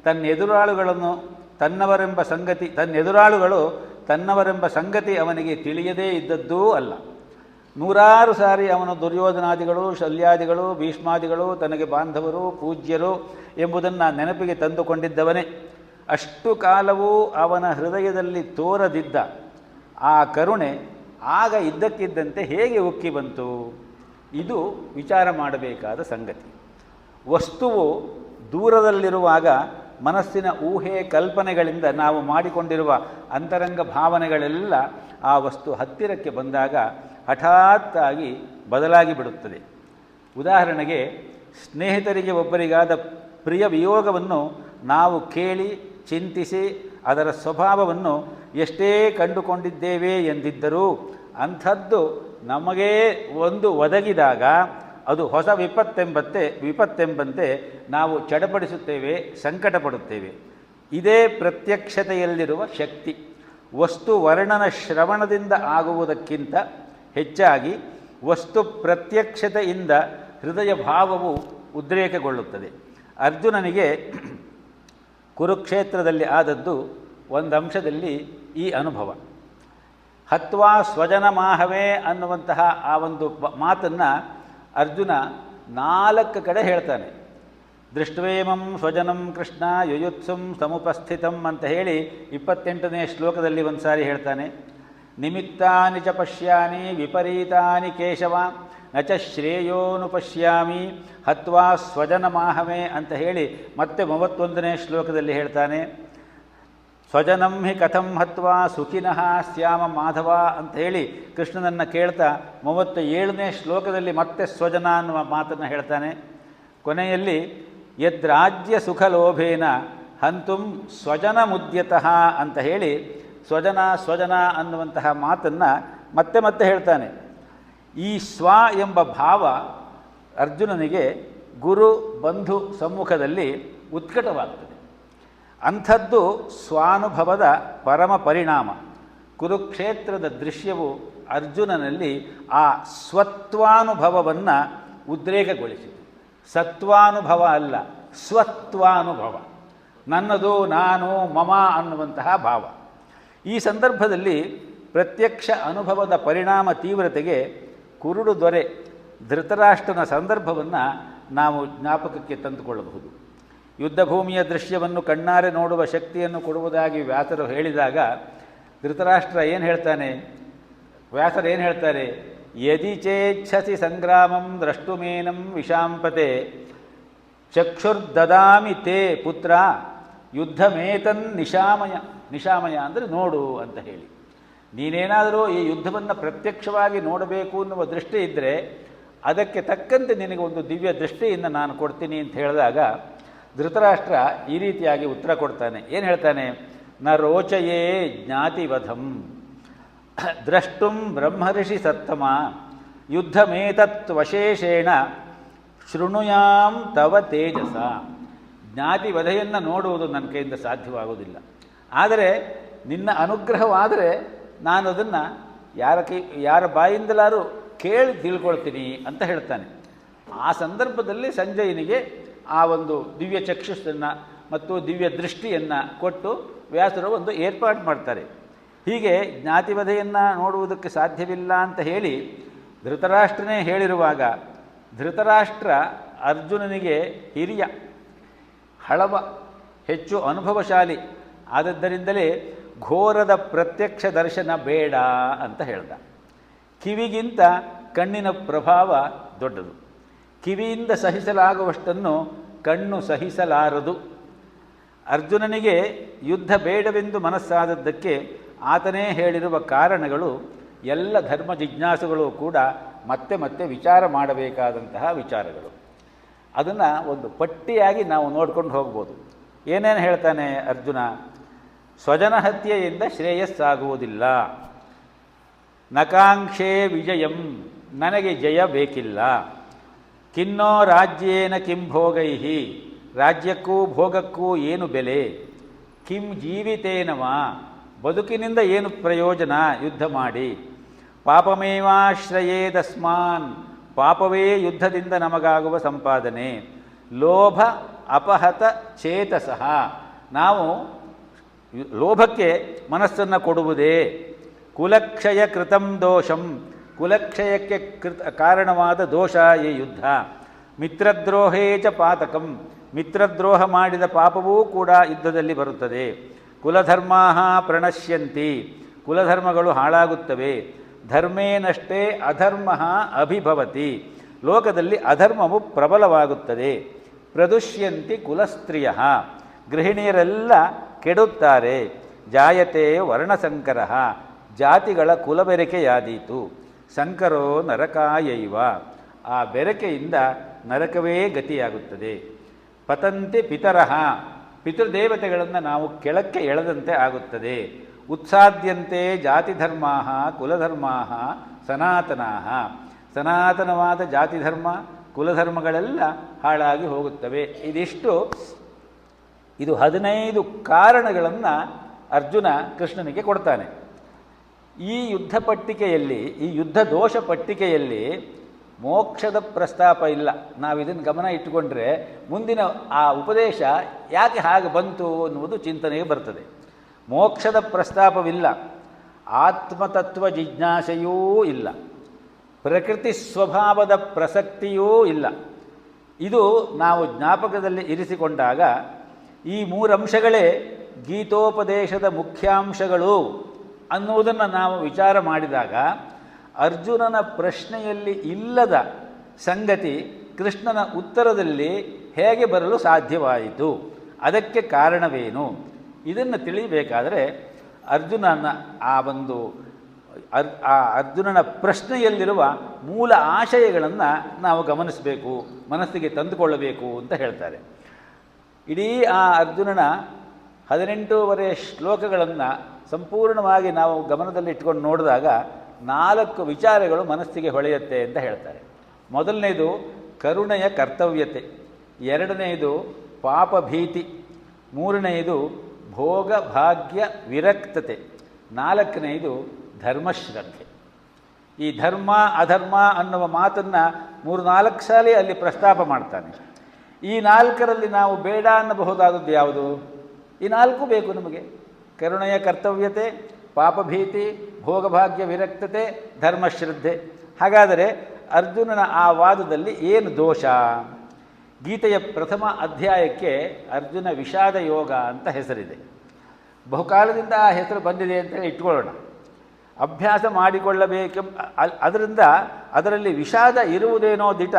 ತನ್ನೆದುರಾಳುಗಳು ತನ್ನವರೆಂಬ ಸಂಗತಿ ಅವನಿಗೆ ತಿಳಿಯದೇ ಇದ್ದದ್ದೂ ಅಲ್ಲ. ನೂರಾರು ಸಾರಿ ಅವನು ದುರ್ಯೋಧನಾದಿಗಳು, ಶಲ್ಯಾದಿಗಳು, ಭೀಷ್ಮಾದಿಗಳು ತನಗೆ ಬಾಂಧವರು, ಪೂಜ್ಯರು ಎಂಬುದನ್ನು ನೆನಪಿಗೆ ತಂದುಕೊಂಡಿದ್ದವನೇ. ಅಷ್ಟು ಕಾಲವೂ ಅವನ ಹೃದಯದಲ್ಲಿ ತೋರದಿದ್ದ ಆ ಕರುಣೆ ಆಗ ಇದ್ದಕ್ಕಿದ್ದಂತೆ ಹೇಗೆ ಉಕ್ಕಿ ಬಂತು? ಇದು ವಿಚಾರ ಮಾಡಬೇಕಾದ ಸಂಗತಿ. ವಸ್ತುವು ದೂರದಲ್ಲಿರುವಾಗ ಮನಸ್ಸಿನ ಊಹೆ ಕಲ್ಪನೆಗಳಿಂದ ನಾವು ಮಾಡಿಕೊಂಡಿರುವ ಅಂತರಂಗ ಭಾವನೆಗಳೆಲ್ಲ ಆ ವಸ್ತು ಹತ್ತಿರಕ್ಕೆ ಬಂದಾಗ ಹಠಾತ್ತಾಗಿ ಬದಲಾಗಿ ಬಿಡುತ್ತದೆ. ಉದಾಹರಣೆಗೆ, ಸ್ನೇಹಿತರಿಗೆ ಒಬ್ಬರಿಗಾದ ಪ್ರಿಯ ವಿಯೋಗವನ್ನು ನಾವು ಕೇಳಿ ಚಿಂತಿಸಿ ಅದರ ಸ್ವಭಾವವನ್ನು ಎಷ್ಟೇ ಕಂಡುಕೊಂಡಿದ್ದೇವೆ ಎಂದಿದ್ದರೂ ಅಂಥದ್ದು ನಮಗೇ ಒಂದು ಒದಗಿದಾಗ ಅದು ಹೊಸ ವಿಪತ್ತೆಂಬಂತೆ ನಾವು ಚಡಪಡಿಸುತ್ತೇವೆ, ಸಂಕಟ ಪಡುತ್ತೇವೆ. ಇದೇ ಪ್ರತ್ಯಕ್ಷತೆಯಲ್ಲಿರುವ ಶಕ್ತಿ. ವಸ್ತು ವರ್ಣನ ಶ್ರವಣದಿಂದ ಆಗುವುದಕ್ಕಿಂತ ಹೆಚ್ಚಾಗಿ ವಸ್ತು ಪ್ರತ್ಯಕ್ಷತೆಯಿಂದ ಹೃದಯ ಭಾವವು ಉದ್ರೇಕಗೊಳ್ಳುತ್ತದೆ. ಅರ್ಜುನನಿಗೆ ಕುರುಕ್ಷೇತ್ರದಲ್ಲಿ ಆದದ್ದು ಒಂದು ಅಂಶದಲ್ಲಿ ಈ ಅನುಭವ. ಹತ್ವಾ ಸ್ವಜನ ಮಾಹವೇ ಅನ್ನುವಂತಹ ಆ ಒಂದು ಮಾತನ್ನು ಅರ್ಜುನ 4 ಕಡೆ ಹೇಳ್ತಾನೆ. ದೃಷ್ಟ್ವೇಮಂ ಸ್ವಜನಂ ಕೃಷ್ಣ ಯುಯುತ್ಸುಂ ಸಮುಪಸ್ಥಿತಂ ಅಂತ ಹೇಳಿ 28ನೇ ಶ್ಲೋಕದಲ್ಲಿ ಒಂದು ಸಾರಿ ಹೇಳ್ತಾನೆ. ನಿಮಿತ್ತಾನಿ ಚ ಪಶ್ಯಾನಿ ವಿಪರೀತಾನಿ ಕೇಶವ ನ ಚ ಶ್ರೇಯೋನುಪಶ್ಯಾಮಿ ಹತ್ವಾ ಸ್ವಜನ ಮಾಹವೇ ಅಂತ ಹೇಳಿ ಮತ್ತೆ 31ನೇ ಶ್ಲೋಕದಲ್ಲಿ ಹೇಳ್ತಾನೆ. ಸ್ವಜನಂ ಹಿ ಕಥಂ ಹತ್ವಾ ಸುಖಿನಃ ಸ್ಯಾಮ ಮಾಧವ ಅಂತ ಹೇಳಿ ಕೃಷ್ಣನನ್ನು ಕೇಳ್ತಾ 37ನೇ ಶ್ಲೋಕದಲ್ಲಿ ಮತ್ತೆ ಸ್ವಜನ ಅನ್ನುವ ಮಾತನ್ನು ಹೇಳ್ತಾನೆ. ಕೊನೆಯಲ್ಲಿ ಯದ್ರಾಜ್ಯ ಸುಖಲೋಭೇನ ಹಂತುಂ ಸ್ವಜನ ಮುದ್ಯತಃ ಅಂತ ಹೇಳಿ ಸ್ವಜನ ಅನ್ನುವಂತಹ ಮಾತನ್ನು ಮತ್ತೆ ಮತ್ತೆ ಹೇಳ್ತಾನೆ. ಈ ಸ್ವ ಎಂಬ ಭಾವ ಅರ್ಜುನನಿಗೆ ಗುರು ಬಂಧು ಸಮ್ಮುಖದಲ್ಲಿ ಉತ್ಕಟವಾಗ್ತದೆ. ಅಂಥದ್ದು ಸ್ವಾನುಭವದ ಪರಮ ಪರಿಣಾಮ. ಕುರುಕ್ಷೇತ್ರದ ದೃಶ್ಯವು ಅರ್ಜುನನಲ್ಲಿ ಆ ಸ್ವತ್ವಾನುಭವವನ್ನು ಉದ್ರೇಕಗೊಳಿಸಿತು. ಸತ್ವಾನುಭವ ಅಲ್ಲ, ಸ್ವತ್ವಾನುಭವ, ನನ್ನದು, ನಾನು, ಮಮ ಅನ್ನುವಂತಹ ಭಾವ. ಈ ಸಂದರ್ಭದಲ್ಲಿ ಪ್ರತ್ಯಕ್ಷ ಅನುಭವದ ಪರಿಣಾಮ ತೀವ್ರತೆಗೆ ಕುರುಡು ದೊರೆ ಧೃತರಾಷ್ಟ್ರನ ಸಂದರ್ಭವನ್ನು ನಾವು ಜ್ಞಾಪಕಕ್ಕೆ ತಂದುಕೊಳ್ಳಬಹುದು. ಯುದ್ಧ ಭೂಮಿಯ ದೃಶ್ಯವನ್ನು ಕಣ್ಣಾರೆ ನೋಡುವ ಶಕ್ತಿಯನ್ನು ಕೊಡುವುದಾಗಿ ವ್ಯಾಸರು ಹೇಳಿದಾಗ ಧೃತರಾಷ್ಟ್ರ ಏನು ಹೇಳ್ತಾನೆ? ವ್ಯಾಸರು ಏನು ಹೇಳ್ತಾರೆ? ಯದಿ ಚೇಚ್ಛಸಿ ಸಂಗ್ರಾಮಂ ದ್ರಷ್ಟುಮೇನಂ ವಿಷಾಂಪತೆ ಚಕ್ಷುರ್ದದಾಮಿ ತೇ ಪುತ್ರ ಯುದ್ಧಮೇತನ್ ನಿಶಾಮಯ ಅಂದರೆ ನೋಡು ಅಂತ ಹೇಳಿ. ನೀನೇನಾದರೂ ಈ ಯುದ್ಧವನ್ನು ಪ್ರತ್ಯಕ್ಷವಾಗಿ ನೋಡಬೇಕು ಅನ್ನುವ ದೃಷ್ಟಿ ಇದ್ದರೆ ಅದಕ್ಕೆ ತಕ್ಕಂತೆ ನಿನಗೆ ಒಂದು ದಿವ್ಯ ದೃಷ್ಟಿಯನ್ನು ನಾನು ಕೊಡ್ತೀನಿ ಅಂತ ಹೇಳಿದಾಗ ಧೃತರಾಷ್ಟ್ರ ಈ ರೀತಿಯಾಗಿ ಉತ್ತರ ಕೊಡ್ತಾನೆ. ಏನು ಹೇಳ್ತಾನೆ? ನ ರೋಚಯೇ ಜ್ಞಾತಿವಧಂ ದ್ರಷ್ಟುಂ ಬ್ರಹ್ಮರ್ಷಿ ಸತ್ತಮ ಯುದ್ಧಮೇತತ್ವಶೇಷೇಣ ಶೃಣುಯಾಂ ತವ ತೇಜಸ. ಜ್ಞಾತಿವಧೆಯನ್ನು ನೋಡುವುದು ನನ್ನ ಕೈಯಿಂದ ಸಾಧ್ಯವಾಗುವುದಿಲ್ಲ, ಆದರೆ ನಿನ್ನ ಅನುಗ್ರಹವಾದರೆ ನಾನು ಅದನ್ನು ಯಾರ ಬಾಯಿಂದಲಾರು ಕೇಳಿ ತಿಳ್ಕೊಳ್ತೀನಿ ಅಂತ ಹೇಳ್ತಾನೆ. ಆ ಸಂದರ್ಭದಲ್ಲಿ ಸಂಜಯನಿಗೆ ಆ ಒಂದು ದಿವ್ಯ ಚಕ್ಷುಸ್ಸನ್ನು ಮತ್ತು ದಿವ್ಯ ದೃಷ್ಟಿಯನ್ನು ಕೊಟ್ಟು ವ್ಯಾಸರು ಒಂದು ಏರ್ಪಾಡು ಮಾಡ್ತಾರೆ. ಹೀಗೆ ಜ್ಞಾತಿವಧೆಯನ್ನು ನೋಡುವುದಕ್ಕೆ ಸಾಧ್ಯವಿಲ್ಲ ಅಂತ ಹೇಳಿ ಧೃತರಾಷ್ಟ್ರನೇ ಹೇಳಿರುವಾಗ ಧೃತರಾಷ್ಟ್ರ ಅರ್ಜುನನಿಗೆ ಹಿರಿಯ, ಹಳವ, ಹೆಚ್ಚು ಅನುಭವಶಾಲಿ ಆದದ್ದರಿಂದಲೇ ಘೋರದ ಪ್ರತ್ಯಕ್ಷ ದರ್ಶನ ಬೇಡ ಅಂತ ಹೇಳ್ದ. ಕಿವಿಗಿಂತ ಕಣ್ಣಿನ ಪ್ರಭಾವ ದೊಡ್ಡದು. ಕಿವಿಯಿಂದ ಸಹಿಸಲಾಗುವಷ್ಟನ್ನು ಕಣ್ಣು ಸಹಿಸಲಾರದು. ಅರ್ಜುನನಿಗೆ ಯುದ್ಧ ಬೇಡವೆಂದು ಮನಸ್ಸಾದದ್ದಕ್ಕೆ ಆತನೇ ಹೇಳಿರುವ ಕಾರಣಗಳು ಎಲ್ಲ ಧರ್ಮ ಜಿಜ್ಞಾಸುಗಳು ಕೂಡ ಮತ್ತೆ ಮತ್ತೆ ವಿಚಾರ ಮಾಡಬೇಕಾದಂತಹ ವಿಚಾರಗಳು. ಅದನ್ನು ಒಂದು ಪಟ್ಟಿಯಾಗಿ ನಾವು ನೋಡ್ಕೊಂಡು ಹೋಗ್ಬೋದು. ಏನೇನು ಹೇಳ್ತಾನೆ ಅರ್ಜುನ? ಸ್ವಜನ ಹತ್ಯೆಯಿಂದ ಶ್ರೇಯಸ್ಸಾಗುವುದಿಲ್ಲ. ನಕಾಂಕ್ಷೆ ವಿಜಯಂ, ನನಗೆ ಜಯ ಬೇಕಿಲ್ಲ. ಕಿನ್ನೋ ರಾಜ್ಯೇನ ಕಿಂ ಭೋಗೈಹಿ, ರಾಜ್ಯಕ್ಕೂ ಭೋಗಕ್ಕೂ ಏನು ಬೆಲೆ. ಕಿಂ ಜೀವಿತೇನವ, ಬದುಕಿನಿಂದ ಏನು ಪ್ರಯೋಜನ ಯುದ್ಧ ಮಾಡಿ. ಪಾಪಮೇವಾಶ್ರಯೇದಸ್ಮಾನ್, ಪಾಪವೇ ಯುದ್ಧದಿಂದ ನಮಗಾಗುವ ಸಂಪಾದನೆ. ಲೋಭ ಅಪಹತ ಚೇತಸಃ, ನಾವು ಲೋಭಕ್ಕೆ ಮನಸ್ಸನ್ನು ಕೊಡುವುದೇ. ಕುಲಕ್ಷಯ ಕೃತಂ ದೋಷಂ, ಕುಲಕ್ಷಯಕ್ಕೆ ಕಾರಣವಾದ ದೋಷ ಈ ಯುದ್ಧ. ಮಿತ್ರದ್ರೋಹೇ ಚ ಪಾತಕಂ, ಮಿತ್ರದ್ರೋಹ ಮಾಡಿದ ಪಾಪವೂ ಕೂಡ ಯುದ್ಧದಲ್ಲಿ ಬರುತ್ತದೆ. ಕುಲಧರ್ಮಾ ಪ್ರಣಶ್ಯಂತಿ, ಕುಲಧರ್ಮಗಳು ಹಾಳಾಗುತ್ತವೆ. ಧರ್ಮೇನಷ್ಟೇ ಅಧರ್ಮ ಅಭಿಭವತಿ, ಲೋಕದಲ್ಲಿ ಅಧರ್ಮವು ಪ್ರಬಲವಾಗುತ್ತದೆ. ಪ್ರದುಷ್ಯಂತಿ ಕುಲಸ್ತ್ರೀಯ, ಗೃಹಿಣಿಯರೆಲ್ಲ ಕೆಡುತ್ತಾರೆ. ಜಾಯತೆ ವರ್ಣಸಂಕರ, ಜಾತಿಗಳ ಕುಲಬೆರಕೆಯಾದೀತು. ಸಂಕರೋ ನರಕಾಯೈವ, ಆ ಬೆರಕೆಯಿಂದ ನರಕವೇ ಗತಿಯಾಗುತ್ತದೆ. ಪತಂತಿ ಪಿತರಃ, ಪಿತೃದೇವತೆಗಳನ್ನು ನಾವು ಕೆಳಕ್ಕೆ ಎಳೆದಂತೆ ಆಗುತ್ತದೆ. ಉತ್ಸಾದ್ಯಂತೆ ಜಾತಿಧರ್ಮಾ ಕುಲಧರ್ಮಾ ಸನಾತನಾ, ಸನಾತನವಾದ ಜಾತಿಧರ್ಮ ಕುಲಧರ್ಮಗಳೆಲ್ಲ ಹಾಳಾಗಿ ಹೋಗುತ್ತವೆ. ಇದು 15 ಕಾರಣಗಳನ್ನು ಅರ್ಜುನ ಕೃಷ್ಣನಿಗೆ ಕೊಡ್ತಾನೆ. ಈ ಯುದ್ಧ ಪಟ್ಟಿಕೆಯಲ್ಲಿ, ಈ ಯುದ್ಧ ದೋಷ ಪಟ್ಟಿಕೆಯಲ್ಲಿ ಮೋಕ್ಷದ ಪ್ರಸ್ತಾಪ ಇಲ್ಲ. ನಾವು ಇದನ್ನು ಗಮನ ಇಟ್ಟುಕೊಂಡ್ರೆ ಮುಂದಿನ ಆ ಉಪದೇಶ ಯಾಕೆ ಹಾಗೆ ಬಂತು ಅನ್ನುವುದು ಚಿಂತನೆಗೆ ಬರ್ತದೆ. ಮೋಕ್ಷದ ಪ್ರಸ್ತಾಪವಿಲ್ಲ, ಆತ್ಮತತ್ವ ಜಿಜ್ಞಾಸೆಯೂ ಇಲ್ಲ, ಪ್ರಕೃತಿ ಸ್ವಭಾವದ ಪ್ರಸಕ್ತಿಯೂ ಇಲ್ಲ. ಇದು ನಾವು ಜ್ಞಾಪಕದಲ್ಲಿ ಇರಿಸಿಕೊಂಡಾಗ ಈ 3 ಅಂಶಗಳೇ ಗೀತೋಪದೇಶದ ಮುಖ್ಯಾಂಶಗಳು ಅನ್ನುವುದನ್ನು ನಾವು ವಿಚಾರ ಮಾಡಿದಾಗ ಅರ್ಜುನನ ಪ್ರಶ್ನೆಯಲ್ಲಿ ಇಲ್ಲದ ಸಂಗತಿ ಕೃಷ್ಣನ ಉತ್ತರದಲ್ಲಿ ಹೇಗೆ ಬರಲು ಸಾಧ್ಯವಾಯಿತು, ಅದಕ್ಕೆ ಕಾರಣವೇನು, ಇದನ್ನು ತಿಳಿಯಬೇಕಾದರೆ ಅರ್ಜುನನ ಅರ್ಜುನನ ಪ್ರಶ್ನೆಯಲ್ಲಿರುವ ಮೂಲ ಆಶಯಗಳನ್ನು ನಾವು ಗಮನಿಸಬೇಕು, ಮನಸ್ಸಿಗೆ ತಂದುಕೊಳ್ಳಬೇಕು ಅಂತ ಹೇಳ್ತಾರೆ. ಇಡೀ ಆ ಅರ್ಜುನನ 18 ಶ್ಲೋಕಗಳನ್ನು ಸಂಪೂರ್ಣವಾಗಿ ನಾವು ಗಮನದಲ್ಲಿ ಇಟ್ಕೊಂಡು ನೋಡಿದಾಗ 4 ವಿಚಾರಗಳು ಮನಸ್ಸಿಗೆ ಹೊಳೆಯುತ್ತೆ ಅಂತ ಹೇಳ್ತಾರೆ. ಮೊದಲನೇದು ಕರುಣೆಯ ಕರ್ತವ್ಯತೆ, ಎರಡನೆಯದು ಪಾಪಭೀತಿ, ಮೂರನೆಯದು ಭೋಗ ಭಾಗ್ಯ ವಿರಕ್ತತೆ, ನಾಲ್ಕನೆಯದು ಧರ್ಮಶ್ರದ್ಧೆ. ಈ ಧರ್ಮ ಅಧರ್ಮ ಅನ್ನುವ ಮಾತನ್ನು 3-4 ಸಾಲ ಅಲ್ಲಿ ಪ್ರಸ್ತಾಪ ಮಾಡ್ತಾನೆ. ಈ 4ರಲ್ಲಿ ನಾವು ಬೇಡ ಅನ್ನಬಹುದಾದದ್ದು ಯಾವುದು? ಈ 4 ಬೇಕು ನಮಗೆ. ಕರುಣೆಯ ಕರ್ತವ್ಯತೆ, ಪಾಪಭೀತಿ, ಭೋಗಭಾಗ್ಯ ವಿರಕ್ತತೆ, ಧರ್ಮಶ್ರದ್ಧೆ. ಹಾಗಾದರೆ ಅರ್ಜುನನ ಆ ವಾದದಲ್ಲಿ ಏನು ದೋಷ? ಗೀತೆಯ ಪ್ರಥಮ ಅಧ್ಯಾಯಕ್ಕೆ ಅರ್ಜುನ ವಿಷಾದ ಯೋಗ ಅಂತ ಹೆಸರಿದೆ. ಬಹುಕಾಲದಿಂದ ಆ ಹೆಸರು ಬಂದಿದೆ ಅಂತೇಳಿ ಇಟ್ಕೊಳ್ಳೋಣ. ಅಭ್ಯಾಸ ಮಾಡಿಕೊಳ್ಳಬೇಕು, ಅದರಲ್ಲಿ ವಿಷಾದ ಇರುವುದೇನೋ ದಿಟ,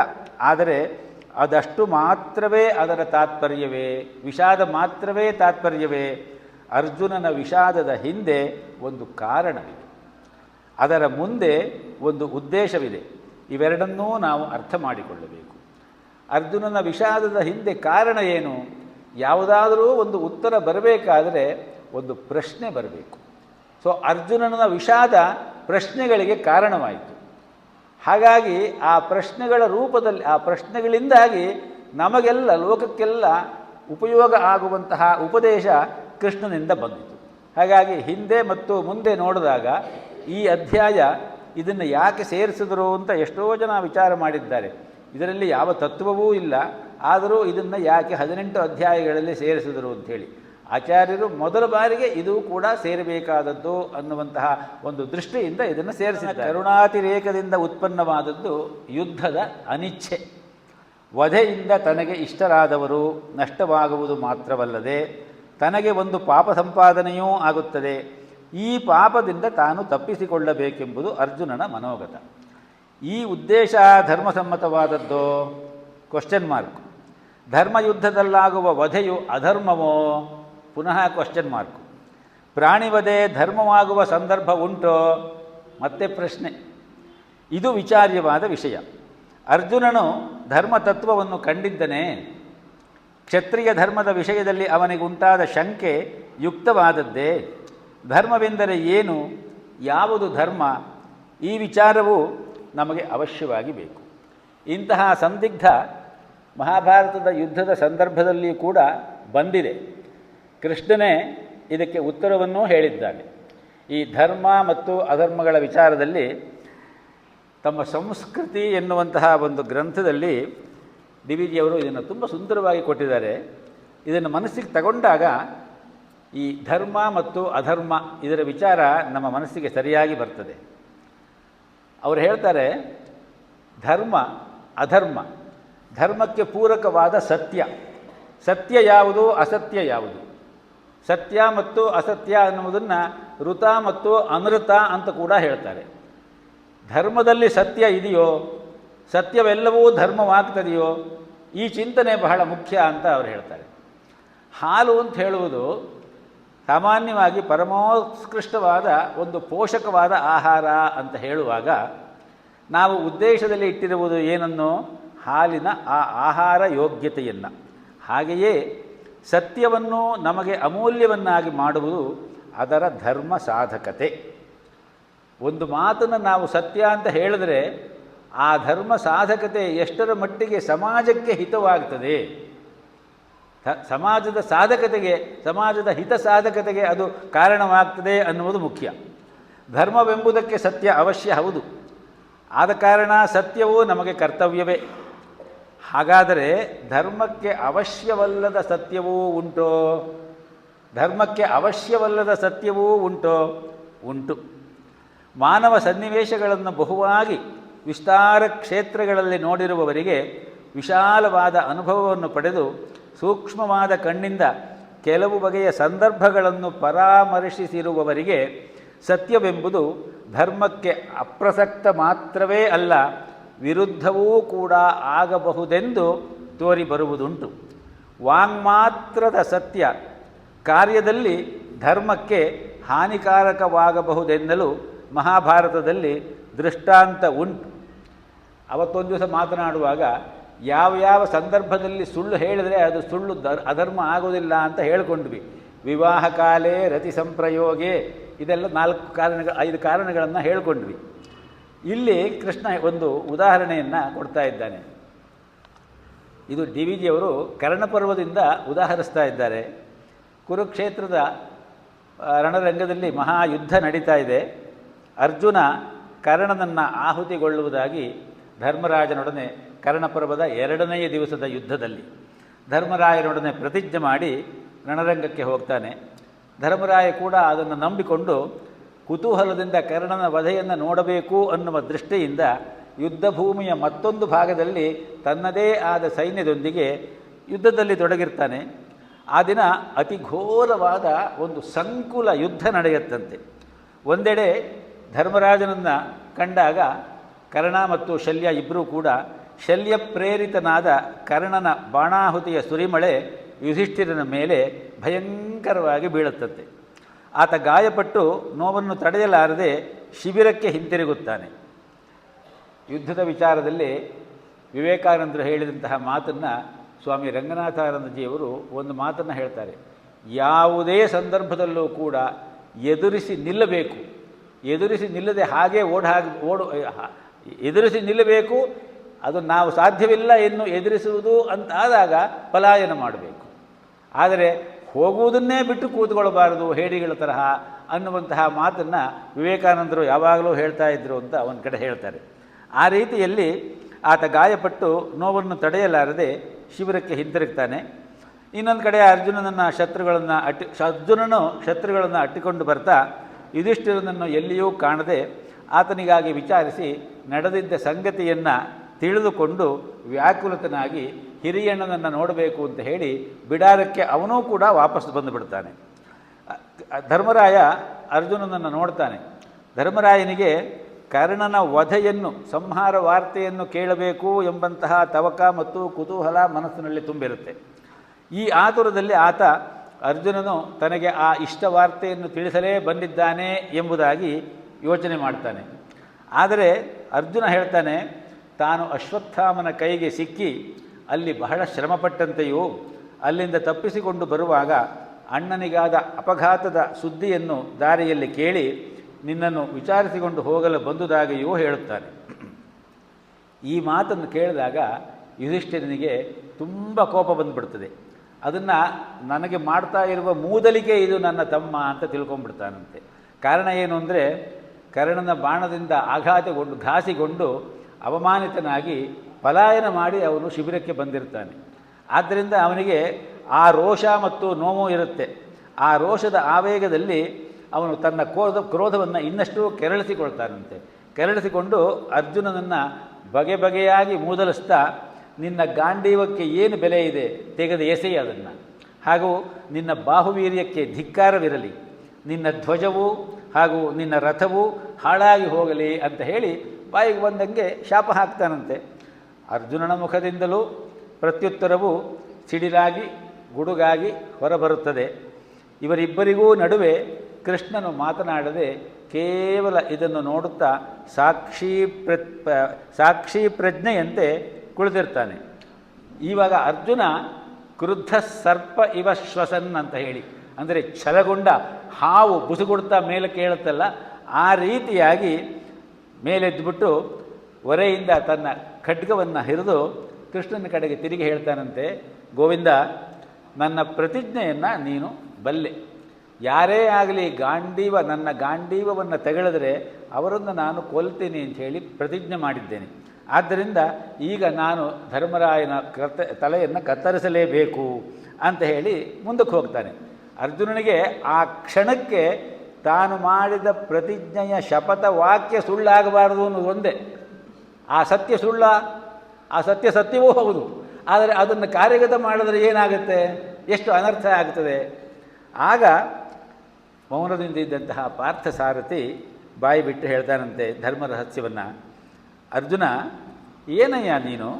ಆದರೆ ಅದಷ್ಟು ಮಾತ್ರವೇ ಅದರ ತಾತ್ಪರ್ಯವೇ? ವಿಷಾದ ಮಾತ್ರವೇ ತಾತ್ಪರ್ಯವೇ? ಅರ್ಜುನನ ವಿಷಾದದ ಹಿಂದೆ ಒಂದು ಕಾರಣವಿದೆ, ಅದರ ಮುಂದೆ ಒಂದು ಉದ್ದೇಶವಿದೆ. ಇವೆರಡನ್ನೂ ನಾವು ಅರ್ಥ ಮಾಡಿಕೊಳ್ಳಬೇಕು. ಅರ್ಜುನನ ವಿಷಾದದ ಹಿಂದೆ ಕಾರಣ ಏನು? ಯಾವುದಾದರೂ ಒಂದು ಉತ್ತರ ಬರಬೇಕಾದರೆ ಒಂದು ಪ್ರಶ್ನೆ ಬರಬೇಕು. ಸೊ ಅರ್ಜುನನ ವಿಷಾದ ಪ್ರಶ್ನೆಗಳಿಗೆ ಕಾರಣವಾಯಿತು. ಹಾಗಾಗಿ ಆ ಪ್ರಶ್ನೆಗಳ ರೂಪದಲ್ಲಿ, ಆ ಪ್ರಶ್ನೆಗಳಿಂದಾಗಿ ನಮಗೆಲ್ಲ, ಲೋಕಕ್ಕೆಲ್ಲ ಉಪಯೋಗ ಆಗುವಂತಹ ಉಪದೇಶ ಕೃಷ್ಣನಿಂದ ಬಂದಿತು. ಹಾಗಾಗಿ ಹಿಂದೆ ಮತ್ತು ಮುಂದೆ ನೋಡಿದಾಗ ಈ ಅಧ್ಯಾಯ ಇದನ್ನು ಯಾಕೆ ಸೇರಿಸಿದರು ಅಂತ ಎಷ್ಟೋ ಜನ ವಿಚಾರ ಮಾಡಿದ್ದಾರೆ. ಇದರಲ್ಲಿ ಯಾವ ತತ್ವವೂ ಇಲ್ಲ, ಆದರೂ ಇದನ್ನು ಯಾಕೆ 18 ಅಧ್ಯಾಯಗಳಲ್ಲಿ ಸೇರಿಸಿದರು ಅಂಥೇಳಿ ಆಚಾರ್ಯರು ಮೊದಲ ಬಾರಿಗೆ ಇದು ಕೂಡ ಸೇರಬೇಕಾದದ್ದು ಅನ್ನುವಂತಹ ಒಂದು ದೃಷ್ಟಿಯಿಂದ ಇದನ್ನು ಸೇರಿಸಿದ್ದಾರೆ. ಕರುಣಾತಿರೇಕದಿಂದ ಉತ್ಪನ್ನವಾದದ್ದು ಯುದ್ಧದ ಅನಿಚ್ಛೆ. ವಧೆಯಿಂದ ತನಗೆ ಇಷ್ಟರಾದವರು ನಷ್ಟವಾಗುವುದು ಮಾತ್ರವಲ್ಲದೆ ತನಗೆ ಒಂದು ಪಾಪ ಸಂಪಾದನೆಯೂ ಆಗುತ್ತದೆ. ಈ ಪಾಪದಿಂದ ತಾನು ತಪ್ಪಿಸಿಕೊಳ್ಳಬೇಕೆಂಬುದು ಅರ್ಜುನನ ಮನೋಗತ. ಈ ಉದ್ದೇಶ ಧರ್ಮಸಮ್ಮತವಾದದ್ದೋ? Question mark. ಧರ್ಮಯುದ್ಧದಲ್ಲಾಗುವ ವಧೆಯು ಅಧರ್ಮವೋ? ಪುನಃ ಕ್ವಶ್ಚನ್ ಮಾರ್ಕು. ಪ್ರಾಣಿವಧೆ ಧರ್ಮವಾಗುವ ಸಂದರ್ಭ ಉಂಟೋ? ಮತ್ತೆ ಪ್ರಶ್ನೆ. ಇದು ವಿಚಾರ್ಯವಾದ ವಿಷಯ. ಅರ್ಜುನನು ಧರ್ಮತತ್ವವನ್ನು ಕಂಡಿದ್ದನೇ? ಕ್ಷತ್ರಿಯ ಧರ್ಮದ ವಿಷಯದಲ್ಲಿ ಅವನಿಗುಂಟಾದ ಶಂಕೆ ಯುಕ್ತವಾದದ್ದೇ? ಧರ್ಮವೆಂದರೆ ಏನು? ಯಾವುದು ಧರ್ಮ? ಈ ವಿಚಾರವು ನಮಗೆ ಅವಶ್ಯವಾಗಿ ಬೇಕು. ಇಂತಹ ಸಂದಿಗ್ಧ ಮಹಾಭಾರತದ ಯುದ್ಧದ ಸಂದರ್ಭದಲ್ಲಿ ಕೂಡ ಬಂದಿದೆ. ಕೃಷ್ಣನೇ ಇದಕ್ಕೆ ಉತ್ತರವನ್ನೂ ಹೇಳಿದ್ದಾನೆ. ಈ ಧರ್ಮ ಮತ್ತು ಅಧರ್ಮಗಳ ವಿಚಾರದಲ್ಲಿ ತಮ್ಮ ಸಂಸ್ಕೃತಿ ಎನ್ನುವಂತಹ ಒಂದು ಗ್ರಂಥದಲ್ಲಿ ಡಿ ವಿ ಜಿಯವರು ಇದನ್ನು ತುಂಬ ಸುಂದರವಾಗಿ ಕೊಟ್ಟಿದ್ದಾರೆ. ಇದನ್ನು ಮನಸ್ಸಿಗೆ ತಗೊಂಡಾಗ ಈ ಧರ್ಮ ಮತ್ತು ಅಧರ್ಮ ಇದರ ವಿಚಾರ ನಮ್ಮ ಮನಸ್ಸಿಗೆ ಸರಿಯಾಗಿ ಬರ್ತದೆ. ಅವರು ಹೇಳ್ತಾರೆ, ಧರ್ಮ ಅಧರ್ಮ, ಧರ್ಮಕ್ಕೆ ಪೂರಕವಾದ ಸತ್ಯ. ಸತ್ಯ ಯಾವುದು, ಅಸತ್ಯ ಯಾವುದು? ಸತ್ಯ ಮತ್ತು ಅಸತ್ಯ ಅನ್ನುವುದನ್ನು ಋತ ಮತ್ತು ಅನೃತ ಅಂತ ಕೂಡ ಹೇಳ್ತಾರೆ. ಧರ್ಮದಲ್ಲಿ ಸತ್ಯ ಇದೆಯೋ? ಸತ್ಯವೆಲ್ಲವೂ ಧರ್ಮವಾಗ್ತದೆಯೋ? ಈ ಚಿಂತನೆ ಬಹಳ ಮುಖ್ಯ ಅಂತ ಅವರು ಹೇಳ್ತಾರೆ. ಹಾಲು ಅಂತ ಹೇಳುವುದು ಸಾಮಾನ್ಯವಾಗಿ ಪರಮೋತ್ಕೃಷ್ಟವಾದ ಒಂದು ಪೋಷಕವಾದ ಆಹಾರ ಅಂತ ಹೇಳುವಾಗ ನಾವು ಉದ್ದೇಶದಲ್ಲಿ ಇಟ್ಟಿರುವುದು ಏನನ್ನು? ಹಾಲಿನ ಆ ಆಹಾರ ಯೋಗ್ಯತೆಯನ್ನು. ಹಾಗೆಯೇ ಸತ್ಯವನ್ನು ನಮಗೆ ಅಮೂಲ್ಯವನ್ನಾಗಿ ಮಾಡುವುದು ಅದರ ಧರ್ಮ ಸಾಧಕತೆ. ಒಂದು ಮಾತನ್ನು ನಾವು ಸತ್ಯ ಅಂತ ಹೇಳಿದ್ರೆ ಆ ಧರ್ಮ ಸಾಧಕತೆ ಎಷ್ಟರ ಮಟ್ಟಿಗೆ ಸಮಾಜಕ್ಕೆ ಹಿತವಾಗ್ತದೆ, ಸಮಾಜದ ಸಾಧಕತೆಗೆ, ಸಮಾಜದ ಹಿತ ಸಾಧಕತೆಗೆ ಅದು ಕಾರಣವಾಗ್ತದೆ ಅನ್ನುವುದು ಮುಖ್ಯ. ಧರ್ಮವೆಂಬುದಕ್ಕೆ ಸತ್ಯ ಅವಶ್ಯ ಹೌದು. ಆದ ಕಾರಣ ಸತ್ಯವೂ ನಮಗೆ ಕರ್ತವ್ಯವೇ. ಹಾಗಾದರೆ ಧರ್ಮಕ್ಕೆ ಅವಶ್ಯವಲ್ಲದ ಸತ್ಯವೂ ಉಂಟೋ? ಧರ್ಮಕ್ಕೆ ಅವಶ್ಯವಲ್ಲದ ಸತ್ಯವೂ ಉಂಟೋ? ಉಂಟು. ಮಾನವ ಸನ್ನಿವೇಶಗಳನ್ನು ಬಹುವಾಗಿ ವಿಸ್ತಾರ ಕ್ಷೇತ್ರಗಳಲ್ಲಿ ನೋಡಿರುವವರಿಗೆ, ವಿಶಾಲವಾದ ಅನುಭವವನ್ನು ಪಡೆದು ಸೂಕ್ಷ್ಮವಾದ ಕಣ್ಣಿಂದ ಕೆಲವು ಬಗೆಯ ಸಂದರ್ಭಗಳನ್ನು ಪರಾಮರ್ಶಿಸಿರುವವರಿಗೆ ಸತ್ಯವೆಂಬುದು ಧರ್ಮಕ್ಕೆ ಅಪ್ರಸಕ್ತ ಮಾತ್ರವೇ ಅಲ್ಲ, ವಿರುದ್ಧವೂ ಕೂಡ ಆಗಬಹುದೆಂದು ತೋರಿಬರುವುದುಂಟು. ವಾಂಗ್ಮಾತ್ರದ ಸತ್ಯ ಕಾರ್ಯದಲ್ಲಿ ಧರ್ಮಕ್ಕೆ ಹಾನಿಕಾರಕವಾಗಬಹುದೆನ್ನಲು ಮಹಾಭಾರತದಲ್ಲಿ ದೃಷ್ಟಾಂತ ಉಂಟು. ಅವತ್ತೊಂದು ದಿವಸ ಮಾತನಾಡುವಾಗ ಯಾವ ಸಂದರ್ಭದಲ್ಲಿ ಸುಳ್ಳು ಹೇಳಿದರೆ ಅದು ಸುಳ್ಳು ಅಧರ್ಮ ಆಗೋದಿಲ್ಲ ಅಂತ ಹೇಳಿಕೊಂಡ್ವಿ. ವಿವಾಹ ಕಾಲೇ ರತಿ ಸಂಪ್ರಯೋಗೆ, ಇದೆಲ್ಲ 5 ಕಾರಣಗಳನ್ನು ಹೇಳಿಕೊಂಡ್ವಿ. ಇಲ್ಲಿ ಕೃಷ್ಣ ಒಂದು ಉದಾಹರಣೆಯನ್ನು ಕೊಡ್ತಾ ಇದ್ದಾನೆ. ಇದು ಡಿ ವಿ ಜಿಯವರು ಕರ್ಣಪರ್ವದಿಂದ ಉದಾಹರಿಸ್ತಾ ಇದ್ದಾರೆ. ಕುರುಕ್ಷೇತ್ರದ ರಣರಂಗದಲ್ಲಿ ಮಹಾಯುದ್ಧ ನಡೀತಾ ಇದೆ. ಅರ್ಜುನ ಕರ್ಣನನ್ನು ಆಹುತಿಗೊಳ್ಳುವುದಾಗಿ ಧರ್ಮರಾಜನೊಡನೆ ಕರ್ಣಪರ್ವದ 2ನೆಯ ದಿವಸದ ಯುದ್ಧದಲ್ಲಿ ಧರ್ಮರಾಯನೊಡನೆ ಪ್ರತಿಜ್ಞೆ ಮಾಡಿ ರಣರಂಗಕ್ಕೆ ಹೋಗ್ತಾನೆ. ಧರ್ಮರಾಯ ಕೂಡ ಅದನ್ನು ನಂಬಿಕೊಂಡು ಕುತೂಹಲದಿಂದ ಕರ್ಣನ ವಧೆಯನ್ನು ನೋಡಬೇಕು ಅನ್ನುವ ದೃಷ್ಟಿಯಿಂದ ಯುದ್ಧಭೂಮಿಯ ಮತ್ತೊಂದು ಭಾಗದಲ್ಲಿ ತನ್ನದೇ ಆದ ಸೈನ್ಯದೊಂದಿಗೆ ಯುದ್ಧದಲ್ಲಿ ತೊಡಗಿರ್ತಾನೆ. ಆ ದಿನ ಅತಿ ಘೋರವಾದ ಒಂದು ಸಂಕುಲ ಯುದ್ಧ ನಡೆಯುತ್ತಂತೆ. ಒಂದೆಡೆ ಧರ್ಮರಾಜನನ್ನು ಕಂಡಾಗ ಕರ್ಣ ಮತ್ತು ಶಲ್ಯ ಇಬ್ಬರೂ ಕೂಡ ಶಲ್ಯ ಪ್ರೇರಿತನಾದ ಕರ್ಣನ ಬಾಣಾಹುತಿಯ ಸುರಿಮಳೆ ಯುಧಿಷ್ಠಿರನ ಮೇಲೆ ಭಯಂಕರವಾಗಿ ಬೀಳುತ್ತಂತೆ. ಆತ ಗಾಯಪಟ್ಟು ನೋವನ್ನು ತಡೆಯಲಾರದೆ ಶಿಬಿರಕ್ಕೆ ಹಿಂತಿರುಗುತ್ತಾನೆ. ಯುದ್ಧದ ವಿಚಾರದಲ್ಲಿ ವಿವೇಕಾನಂದರು ಹೇಳಿದಂತಹ ಮಾತನ್ನು ಸ್ವಾಮಿ ರಂಗನಾಥಾನಂದಜಿಯವರು ಒಂದು ಮಾತನ್ನು ಹೇಳ್ತಾರೆ. ಯಾವುದೇ ಸಂದರ್ಭದಲ್ಲೂ ಕೂಡ ಎದುರಿಸಿ ನಿಲ್ಲಬೇಕು, ಎದುರಿಸಿ ನಿಲ್ಲದೆ ಹಾಗೆ ಎದುರಿಸಿ ನಿಲ್ಲಬೇಕು. ಅದು ನಾವು ಸಾಧ್ಯವಿಲ್ಲ ಎನ್ನು ಎದುರಿಸುವುದು ಅಂತಾದಾಗ ಪಲಾಯನ ಮಾಡಬೇಕು. ಆದರೆ ಹೋಗುವುದನ್ನೇ ಬಿಟ್ಟು ಕೂತ್ಕೊಳ್ಬಾರದು ಹೇಡಿಗಳ ತರಹ ಅನ್ನುವಂತಹ ಮಾತನ್ನು ವಿವೇಕಾನಂದರು ಯಾವಾಗಲೂ ಹೇಳ್ತಾ ಇದ್ದರು ಅಂತ ಒಂದು ಕಡೆ ಹೇಳ್ತಾರೆ. ಆ ರೀತಿಯಲ್ಲಿ ಆತ ಗಾಯಪಟ್ಟು ನೋವನ್ನು ತಡೆಯಲಾರದೆ ಶಿಬಿರಕ್ಕೆ ಹಿಂತಿರುಗ್ತಾನೆ. ಇನ್ನೊಂದು ಕಡೆ ಅರ್ಜುನನು ಶತ್ರುಗಳನ್ನು ಅಟ್ಟಿಕೊಂಡು ಬರ್ತಾ ಯುಧಿಷ್ಠಿರನನ್ನು ಎಲ್ಲಿಯೂ ಕಾಣದೆ ಆತನಿಗಾಗಿ ವಿಚಾರಿಸಿ ನಡೆದಿದ್ದ ಸಂಗತಿಯನ್ನು ತಿಳಿದುಕೊಂಡು ವ್ಯಾಕುಲತನಾಗಿ ಹಿರಿಯಣ್ಣನನ್ನು ನೋಡಬೇಕು ಅಂತ ಹೇಳಿ ಬಿಡಾರಕ್ಕೆ ಅವನೂ ಕೂಡ ವಾಪಸ್ ಬಂದುಬಿಡ್ತಾನೆ. ಧರ್ಮರಾಯ ಅರ್ಜುನನನ್ನು ನೋಡ್ತಾನೆ. ಧರ್ಮರಾಯನಿಗೆ ಕರ್ಣನ ವಧೆಯನ್ನು, ಸಂಹಾರ ವಾರ್ತೆಯನ್ನು ಕೇಳಬೇಕು ಎಂಬಂತಹ ತವಕ ಮತ್ತು ಕುತೂಹಲ ಮನಸ್ಸಿನಲ್ಲಿ ತುಂಬಿರುತ್ತೆ. ಈ ಆತುರದಲ್ಲಿ ಆತ ಅರ್ಜುನನು ತನಗೆ ಆ ಇಷ್ಟ ವಾರ್ತೆಯನ್ನು ತಿಳಿಸಲೇ ಬಂದಿದ್ದಾನೆ ಎಂಬುದಾಗಿ ಯೋಚನೆ ಮಾಡ್ತಾನೆ. ಆದರೆ ಅರ್ಜುನ ಹೇಳ್ತಾನೆ, ತಾನು ಅಶ್ವತ್ಥಾಮನ ಕೈಗೆ ಸಿಕ್ಕಿ ಅಲ್ಲಿ ಬಹಳ ಶ್ರಮಪಟ್ಟಂತೆಯೂ ಅಲ್ಲಿಂದ ತಪ್ಪಿಸಿಕೊಂಡು ಬರುವಾಗ ಅಣ್ಣನಿಗಾದ ಅಪಘಾತದ ಸುದ್ದಿಯನ್ನು ದಾರಿಯಲ್ಲಿ ಕೇಳಿ ನಿನ್ನನ್ನು ವಿಚಾರಿಸಿಕೊಂಡು ಹೋಗಲು ಬಂದುದಾಗಿಯೂ ಹೇಳುತ್ತಾನೆ. ಈ ಮಾತನ್ನು ಕೇಳಿದಾಗ ಯುಧಿಷ್ಠಿರನಿಗೆ ತುಂಬ ಕೋಪ ಬಂದುಬಿಡ್ತದೆ. ಅದನ್ನು ನನಗೆ ಮಾಡ್ತಾ ಇರುವ ಮೂದಲಿಕೆ ಇದು ನನ್ನ ತಮ್ಮ ಅಂತ ತಿಳ್ಕೊಂಡ್ಬಿಡ್ತಾನಂತೆ. ಕಾರಣ ಏನು ಅಂದರೆ, ಕರ್ಣನ ಬಾಣದಿಂದ ಘಾಸಿಗೊಂಡು ಅವಮಾನಿತನಾಗಿ ಪಲಾಯನ ಮಾಡಿ ಅವನು ಶಿಬಿರಕ್ಕೆ ಬಂದಿರ್ತಾನೆ. ಆದ್ದರಿಂದ ಅವನಿಗೆ ಆ ರೋಷ ಮತ್ತು ನೋವು ಇರುತ್ತೆ. ಆ ರೋಷದ ಆವೇಗದಲ್ಲಿ ಅವನು ತನ್ನ ಕ್ರೋಧವನ್ನು ಇನ್ನಷ್ಟು ಕೆರಳಿಸಿಕೊಳ್ತಾನಂತೆ. ಕೆರಳಿಸಿಕೊಂಡು ಅರ್ಜುನನನ್ನು ಬಗೆ ಬಗೆಯಾಗಿ ಮೂದಲಿಸ್ತಾ, ನಿನ್ನ ಗಾಂಡೀವಕ್ಕೆ ಏನು ಬೆಲೆ ಇದೆ, ತೆಗೆದು ಎಸೆಯಿ ಅದನ್ನು. ಹಾಗೂ ನಿನ್ನ ಬಾಹುವೀರ್ಯಕ್ಕೆ ಧಿಕ್ಕಾರವಿರಲಿ, ನಿನ್ನ ಧ್ವಜವು ಹಾಗೂ ನಿನ್ನ ರಥವು ಹಾಳಾಗಿ ಹೋಗಲಿ ಅಂತ ಹೇಳಿ ಬಾಯಿಗೆ ಬಂದಂಗೆ ಶಾಪ ಹಾಕ್ತಾನಂತೆ. ಅರ್ಜುನನ ಮುಖದಿಂದಲೂ ಪ್ರತ್ಯುತ್ತರವು ಸಿಡಿಲಾಗಿ ಗುಡುಗಾಗಿ ಹೊರಬರುತ್ತದೆ. ಇವರಿಬ್ಬರಿಗೂ ನಡುವೆ ಕೃಷ್ಣನು ಮಾತನಾಡದೆ ಕೇವಲ ಇದನ್ನು ನೋಡುತ್ತಾ ಸಾಕ್ಷಿ ಪ್ರಜ್ಞೆಯಂತೆ ಕುಳಿತಿರ್ತಾನೆ. ಇವಾಗ ಅರ್ಜುನ ಕ್ರುದ್ಧ ಸರ್ಪ ಇವ ಶ್ವಸನ್ ಅಂತ ಹೇಳಿ, ಅಂದರೆ ಛಲಗೊಂಡ ಹಾವು ಬುಸುಗುಡ್ತಾ ಮೇಲೆ ಕೇಳುತ್ತಲ್ಲ, ಆ ರೀತಿಯಾಗಿ ಮೇಲೆದ್ದುಬಿಟ್ಟು ಹೊರೆಯಿಂದ ತನ್ನ ಖಡ್ಗವನ್ನು ಹಿರಿದು ಕೃಷ್ಣನ ಕಡೆಗೆ ತಿರುಗಿ ಹೇಳ್ತಾನಂತೆ, ಗೋವಿಂದ, ನನ್ನ ಪ್ರತಿಜ್ಞೆಯನ್ನು ನೀನು ಬಲ್ಲೆ. ಯಾರೇ ಆಗಲಿ ನನ್ನ ಗಾಂಡೀವವನ್ನು ತೆಗೆಳಿದರೆ ಅವರನ್ನು ನಾನು ಕೊಲ್ತೀನಿ ಅಂತ ಹೇಳಿ ಪ್ರತಿಜ್ಞೆ ಮಾಡಿದ್ದೇನೆ. ಆದ್ದರಿಂದ ಈಗ ನಾನು ಧರ್ಮರಾಯನ ತಲೆಯನ್ನು ಕತ್ತರಿಸಲೇಬೇಕು ಅಂತ ಹೇಳಿ ಮುಂದಕ್ಕೆ ಹೋಗ್ತಾನೆ. ಅರ್ಜುನನಿಗೆ ಆ ಕ್ಷಣಕ್ಕೆ ತಾನು ಮಾಡಿದ ಪ್ರತಿಜ್ಞೆಯ ಶಪಥ ವಾಕ್ಯ ಸುಳ್ಳಾಗಬಾರದು ಅನ್ನೋದು ಒಂದೇ. ಆ ಸತ್ಯ ಸುಳ್ಳ, ಆ ಸತ್ಯ ಸತ್ಯವೂ ಹೌದು, ಆದರೆ ಅದನ್ನು ಕಾರ್ಯಗತ ಮಾಡಿದ್ರೆ ಏನಾಗುತ್ತೆ, ಎಷ್ಟು ಅನರ್ಥ ಆಗ್ತದೆ. ಆಗ ಮೌನದಿಂದ ಇದ್ದಂತಹ ಪಾರ್ಥಸಾರಥಿ ಬಾಯಿ ಬಿಟ್ಟು ಹೇಳ್ತಾನಂತೆ ಧರ್ಮ ರಹಸ್ಯವನ್ನು. ಅರ್ಜುನ, ಏನಯ್ಯ ನೀನು,